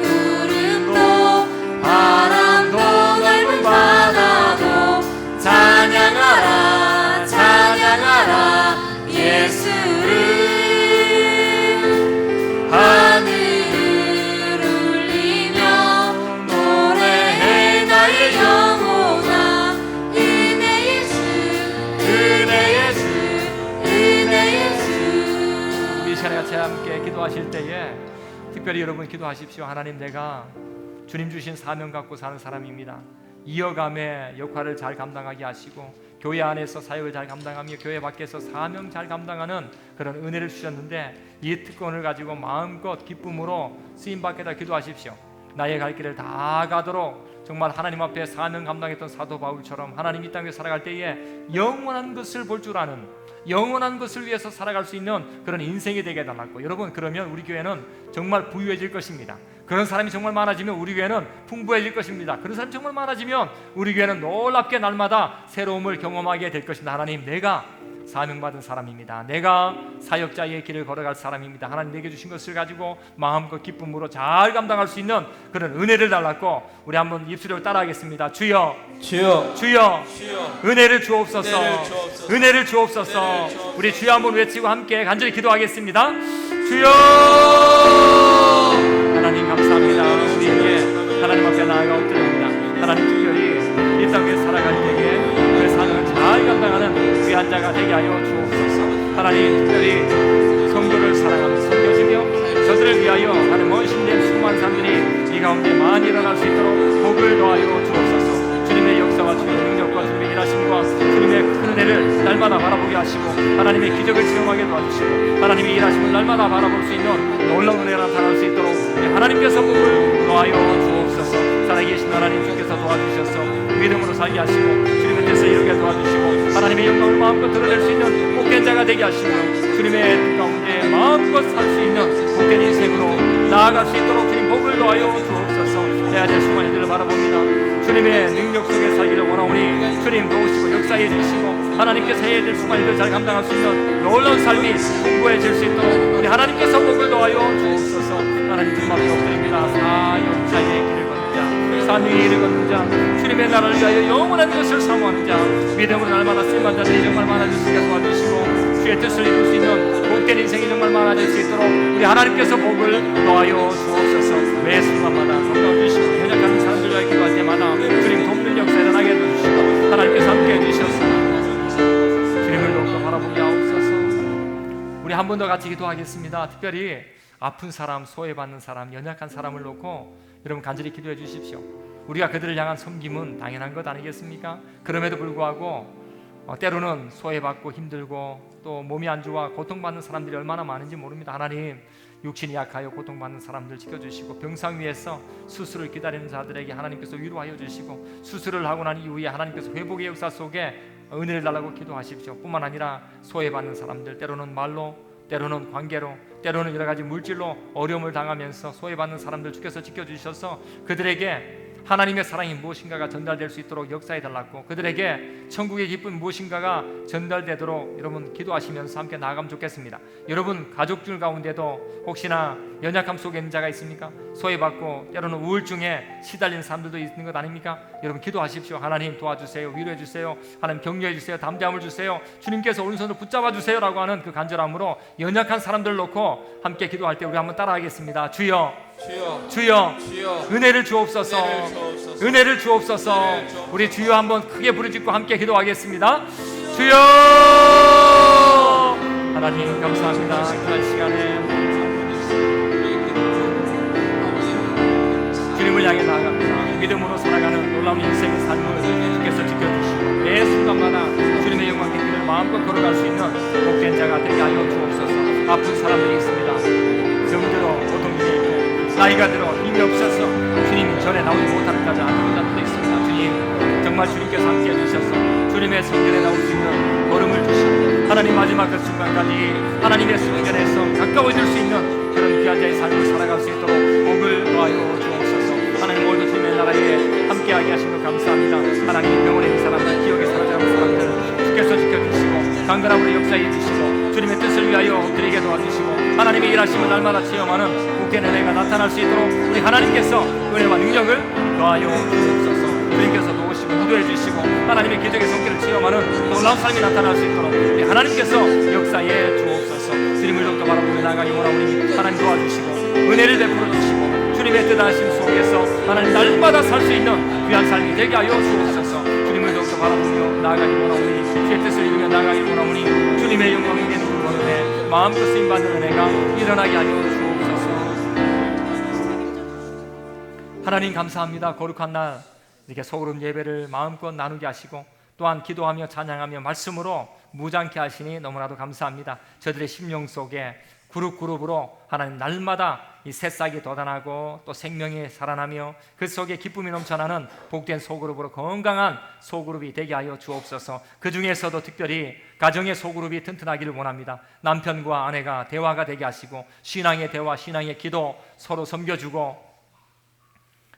구름도 바람도 넓은 바다도 찬양하라 찬양하라 예수를 하늘을 울리며 노래해 나의 영혼아 은혜 예수 은혜 예수 은혜 예수. 우리 시간에 같이 함께 기도하실 때에 특별히 여러분 기도하십시오. 하나님, 내가 주님 주신 사명 갖고 사는 사람입니다. 이어감의 역할을 잘 감당하게 하시고 교회 안에서 사역을 잘 감당하며 교회 밖에서 사명 잘 감당하는 그런 은혜를 주셨는데 이 특권을 가지고 마음껏 기쁨으로 쓰임받게다 기도하십시오. 나의 갈 길을 다 가도록 정말 하나님 앞에 사명 감당했던 사도 바울처럼 하나님 이 땅에 살아갈 때에 영원한 것을 볼 줄 아는, 영원한 것을 위해서 살아갈 수 있는 그런 인생이 되게 해달라고. 여러분, 그러면 우리 교회는 정말 부유해질 것입니다. 그런 사람이 정말 많아지면 우리 교회는 풍부해질 것입니다. 그런 사람이 정말 많아지면 우리 교회는 놀랍게 날마다 새로움을 경험하게 될 것입니다. 하나님, 내가 사명받은 사람입니다. 내가 사역자의 길을 걸어갈 사람입니다. 하나님 내게 주신 것을 가지고 마음껏 기쁨으로 잘 감당할 수 있는 그런 은혜를 달라고 우리 한번 입술로 따라하겠습니다. 주여, 주여, 주여, 주여, 은혜를 주옵소서, 은혜를 주옵소서. 은혜를 주옵소서. 은혜를 주옵소서. 우리 주여 한번 외치고 함께 간절히 기도하겠습니다. 주여, 하나님 감사합니다. 우리에게 하나님 앞에 나아가 엎드립니다. 하나님, 특별히 이 땅에 살아갈 때에 그 사명을 잘 감당하는 귀한 자가 되게 하여 주옵소서. 하나님, 특별히 성도를 사랑하며 섬겨주며 저들을 위하여 하나님 헌신된 수많은 사람들이 이 가운데 많이 일어날 수 있도록 복을 더하여 주옵소서. 주님의 역사와 주님의 능력과 주님의 일하심과 주님의 큰 은혜를 날마다 바라보게 하시고 하나님의 기적을 체험하게 도와주시고 하나님의 일하심을 날마다 바라볼 수 있는 놀라운 은혜를 나타날 수 있도록 하나님께서 복을 더하여 주옵소서. 살아계신 하나님, 주께서 도와주셔서 믿음으로 살게 하시고 주님의 뜻을 이루게 도와주시고 하나님의 영광을 마음껏 드러낼 수 있는 복된 자가 되게 하시고 주님의 뜻 가운데 마음껏 살 수 있는 복된 인생으로 나아갈 수 있도록 주님 복을 더하여 주옵소서. 해야 될 수많은 이들을 바라봅니다. 주님의 능력 속에 살기를 원하오니 주님 도우시고 역사해 주시고 하나님께서 해야 될 수많은 일을 잘 감당할 수 있는 놀라운 삶이 풍부해질 수 있도록 우리 하나님께서 복을 더하여 주옵소서. 하나님 주님 앞에 엎드립니다. 사역자의 길을 걷는 자, 사명의 길을 걷는 자, 주님의 나라를 위하여 영원한 것을 사모하는 자, 믿음으로 날마다 쓰임받는 자들이 정말 많아질 수 있게 도와주시고 주의 뜻을 이룰 수 있는 복된 인생이 정말 많아질 수 있도록 우리 하나님께서 복을 더하여 주옵소서. 매 순간마다 섬겨주시고 연약한 사람들 위하여 기도할 때마다 주님 돕는 역사 일어나게 해주시고 하나님께서 함께 해주셔서 주님을 더욱더 바라보게 하옵소서. 우리 한 번 더 같이 기도하겠습니다. 특별히 아픈 사람, 소외받는 사람, 연약한 사람을 놓고 여러분 간절히 기도해 주십시오. 우리가 그들을 향한 섬김은 당연한 것 아니겠습니까? 그럼에도 불구하고 때로는 소외받고 힘들고 또 몸이 안 좋아 고통받는 사람들이 얼마나 많은지 모릅니다. 하나님, 육신이 약하여 고통받는 사람들 지켜주시고 병상 위에서 수술을 기다리는 자들에게 하나님께서 위로하여 주시고 수술을 하고 난 이후에 하나님께서 회복의 역사 속에 은혜를 달라고 기도하십시오. 뿐만 아니라 소외받는 사람들, 때로는 말로, 때로는 관계로, 때로는 여러 가지 물질로 어려움을 당하면서 소외받는 사람들 주께서 지켜주셔서 그들에게 하나님의 사랑이 무엇인가가 전달될 수 있도록 역사해 달라고, 그들에게 천국의 기쁨 무엇인가가 전달되도록 여러분 기도하시면서 함께 나아가면 좋겠습니다. 여러분 가족들 가운데도 혹시나 연약함 속에 있는 자가 있습니까? 소외받고 때로는 우울증에 시달리는 사람들도 있는 것 아닙니까? 여러분 기도하십시오. 하나님 도와주세요, 위로해 주세요, 하나님 격려해 주세요, 담대함을 주세요, 주님께서 오른손으로 붙잡아 주세요 라고 하는 그 간절함으로 연약한 사람들 놓고 함께 기도할 때 우리 한번 따라하겠습니다. 주여, 주여, 주여, 주여, 은혜를 주옵소서, 은혜를 주옵소서. 우리 주여 한번 크게 부르짖고 함께 기도하겠습니다. 주여, 하나님 감사합니다. 이번 시간에 주님을 향해 나아갑니다. 믿음으로 살아가는 놀라운 인생의 삶을 주께서 지켜주시고 매 순간마다 주님의 영광의 길을 마음껏 걸어갈 수 있는 복된 자가 되게 하여 주옵소서. 아픈 사람들이 있습니다. 병들어 고통 중에 있고 나이가 들어 힘이 없어서 주님 전에 나오지 못하는 자들, 아픈 자들도 있습니다. 주님 정말 주님께서 함께 해주셔서 주님의 성전에 나올 수 있는 걸음을 주시고 하나님 마지막 그 순간까지 하나님의 성전에서 가까워질 수 있는 그런 귀한 자의 삶을 살아갈 수 있도록 복을 더하여 주옵소서. 하나님 오늘도 주님의 나라에 함께하게 하신 것 감사합니다. 하나님 병원에 있는 사람들, 기억에 사라져가는 사람들 주께서 지켜주시고 강건함으로 역사해 주시고 주님의 뜻을 위하여 드리게 도와주시고 하나님의 일하심을 날마다 체험하는 복된 은혜가 나타날 수 있도록 우리 하나님께서 은혜와 능력을 더하여 주옵소서. 주님께서 도우시고 인도해 주시고 하나님의 기적의 손길을 체험하는 놀라운 삶이 나타날 수 있도록 우리 하나님께서 역사해 주옵소서. 주님을 더욱더 바라보며 나가기 원하오니 하나님 도와주시고 은혜를 베풀어 주시고 주님의 뜻하심 속에서 하나님 날마다 살 수 있는 귀한 삶이 되게 하여 주옵소서. 주님을 더욱더 바라보며 나아가기 원하오니 주의 뜻을 이루며 나아가기 원하오니 주님의 영광이 되는 그 은혜 마음껏 쓰임받는 은혜가 일어나게 하여 주옵소서. 하나님 감사합니다. 거룩한 날 이렇게 소그룹 예배를 마음껏 나누게 하시고 또한 기도하며 찬양하며 말씀으로 무장케 하시니 너무나도 감사합니다. 저들의 심령 속에 그룹으로 하나님 날마다 이 새싹이 돋아나고 또 생명이 살아나며 그 속에 기쁨이 넘쳐나는 복된 소그룹으로 건강한 소그룹이 되게 하여 주옵소서. 그 중에서도 특별히 가정의 소그룹이 튼튼하기를 원합니다. 남편과 아내가 대화가 되게 하시고 신앙의 대화, 신앙의 기도 서로 섬겨주고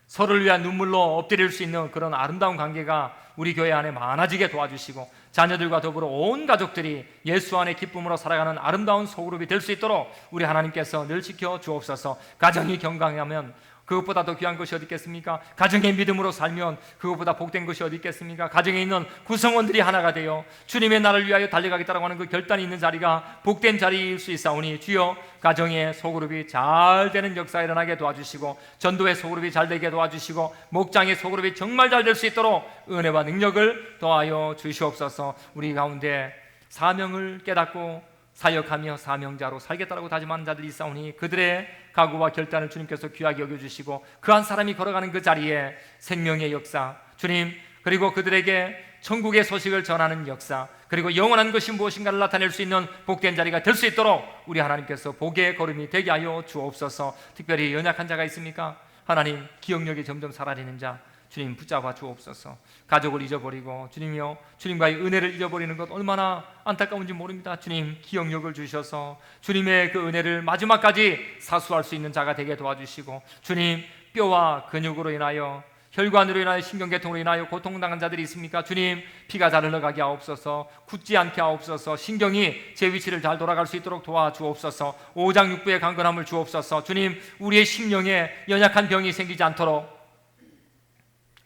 서로를 위한 눈물로 엎드릴 수 있는 그런 아름다운 관계가 우리 교회 안에 많아지게 도와주시고 자녀들과 더불어 온 가족들이 예수 안에 기쁨으로 살아가는 아름다운 소그룹이 될 수 있도록 우리 하나님께서 늘 지켜 주옵소서. 가정이 건강하면 그것보다 더 귀한 것이 어디 있겠습니까? 가정의 믿음으로 살면 그것보다 복된 것이 어디 있겠습니까? 가정에 있는 구성원들이 하나가 되어 주님의 나라를 위하여 달려가겠다고 하는 그 결단이 있는 자리가 복된 자리일 수 있사오니 주여 가정의 소그룹이 잘 되는 역사 일어나게 도와주시고 전도의 소그룹이 잘 되게 도와주시고 목장의 소그룹이 정말 잘 될 수 있도록 은혜와 능력을 더하여 주시옵소서. 우리 가운데 사명을 깨닫고 사역하며 사명자로 살겠다라고 다짐하는 자들이 있사오니 그들의 각오와 결단을 주님께서 귀하게 여겨주시고 그 한 사람이 걸어가는 그 자리에 생명의 역사 주님, 그리고 그들에게 천국의 소식을 전하는 역사, 그리고 영원한 것이 무엇인가를 나타낼 수 있는 복된 자리가 될 수 있도록 우리 하나님께서 복의 걸음이 되게 하여 주옵소서. 특별히 연약한 자가 있습니까? 하나님, 기억력이 점점 사라지는 자 주님 붙잡아 주옵소서. 가족을 잊어버리고 주님이여 주님과의 은혜를 잊어버리는 것 얼마나 안타까운지 모릅니다. 주님, 기억력을 주셔서 주님의 그 은혜를 마지막까지 사수할 수 있는 자가 되게 도와주시고 주님, 뼈와 근육으로 인하여 혈관으로 인하여 신경계통으로 인하여 고통당한 자들이 있습니까? 주님, 피가 잘 흘러가게 하옵소서. 굳지 않게 하옵소서. 신경이 제 위치를 잘 돌아갈 수 있도록 도와주옵소서. 오장육부의 강건함을 주옵소서. 주님, 우리의 심령에 연약한 병이 생기지 않도록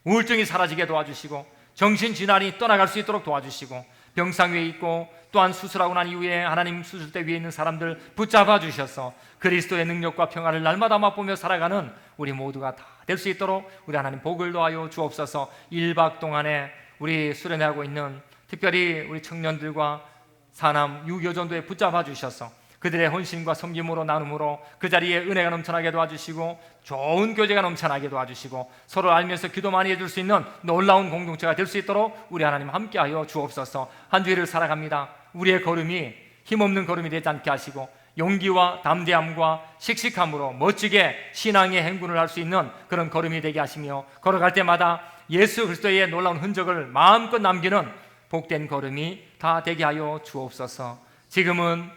우울증이 사라지게 도와주시고 정신질환이 떠나갈 수 있도록 도와주시고 병상 위에 있고 또한 수술하고 난 이후에 하나님 수술대 위에 있는 사람들 붙잡아 주셔서 그리스도의 능력과 평화를 날마다 맛보며 살아가는 우리 모두가 다 될 수 있도록 우리 하나님 복을 더하여 주옵소서. 1박 동안에 우리 수련회하고 있는 특별히 우리 청년들과 사남 유교전도에 붙잡아 주셔서 그들의 헌신과 섬김으로 나눔으로 그 자리에 은혜가 넘쳐나게 도와주시고 좋은 교제가 넘쳐나게 도와주시고 서로 알면서 기도 많이 해줄 수 있는 놀라운 공동체가 될 수 있도록 우리 하나님 함께하여 주옵소서. 한 주일을 살아갑니다. 우리의 걸음이 힘없는 걸음이 되지 않게 하시고 용기와 담대함과 씩씩함으로 멋지게 신앙의 행군을 할 수 있는 그런 걸음이 되게 하시며 걸어갈 때마다 예수 그리스도의 놀라운 흔적을 마음껏 남기는 복된 걸음이 다 되게 하여 주옵소서. 지금은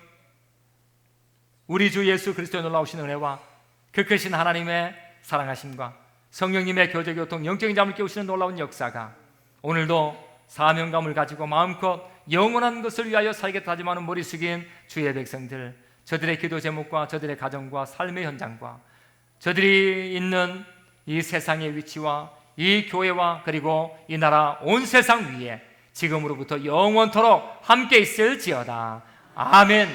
우리 주 예수 그리스도의 놀라우신 은혜와 그 크신 하나님의 사랑하심과 성령님의 교제교통 영적인 잠을 깨우시는 놀라운 역사가 오늘도 사명감을 가지고 마음껏 영원한 것을 위하여 살겠다 하지만은 머리 숙인 주의 백성들, 저들의 기도 제목과 저들의 가정과 삶의 현장과 저들이 있는 이 세상의 위치와 이 교회와 그리고 이 나라 온 세상 위에 지금으로부터 영원토록 함께 있을지어다. 아멘.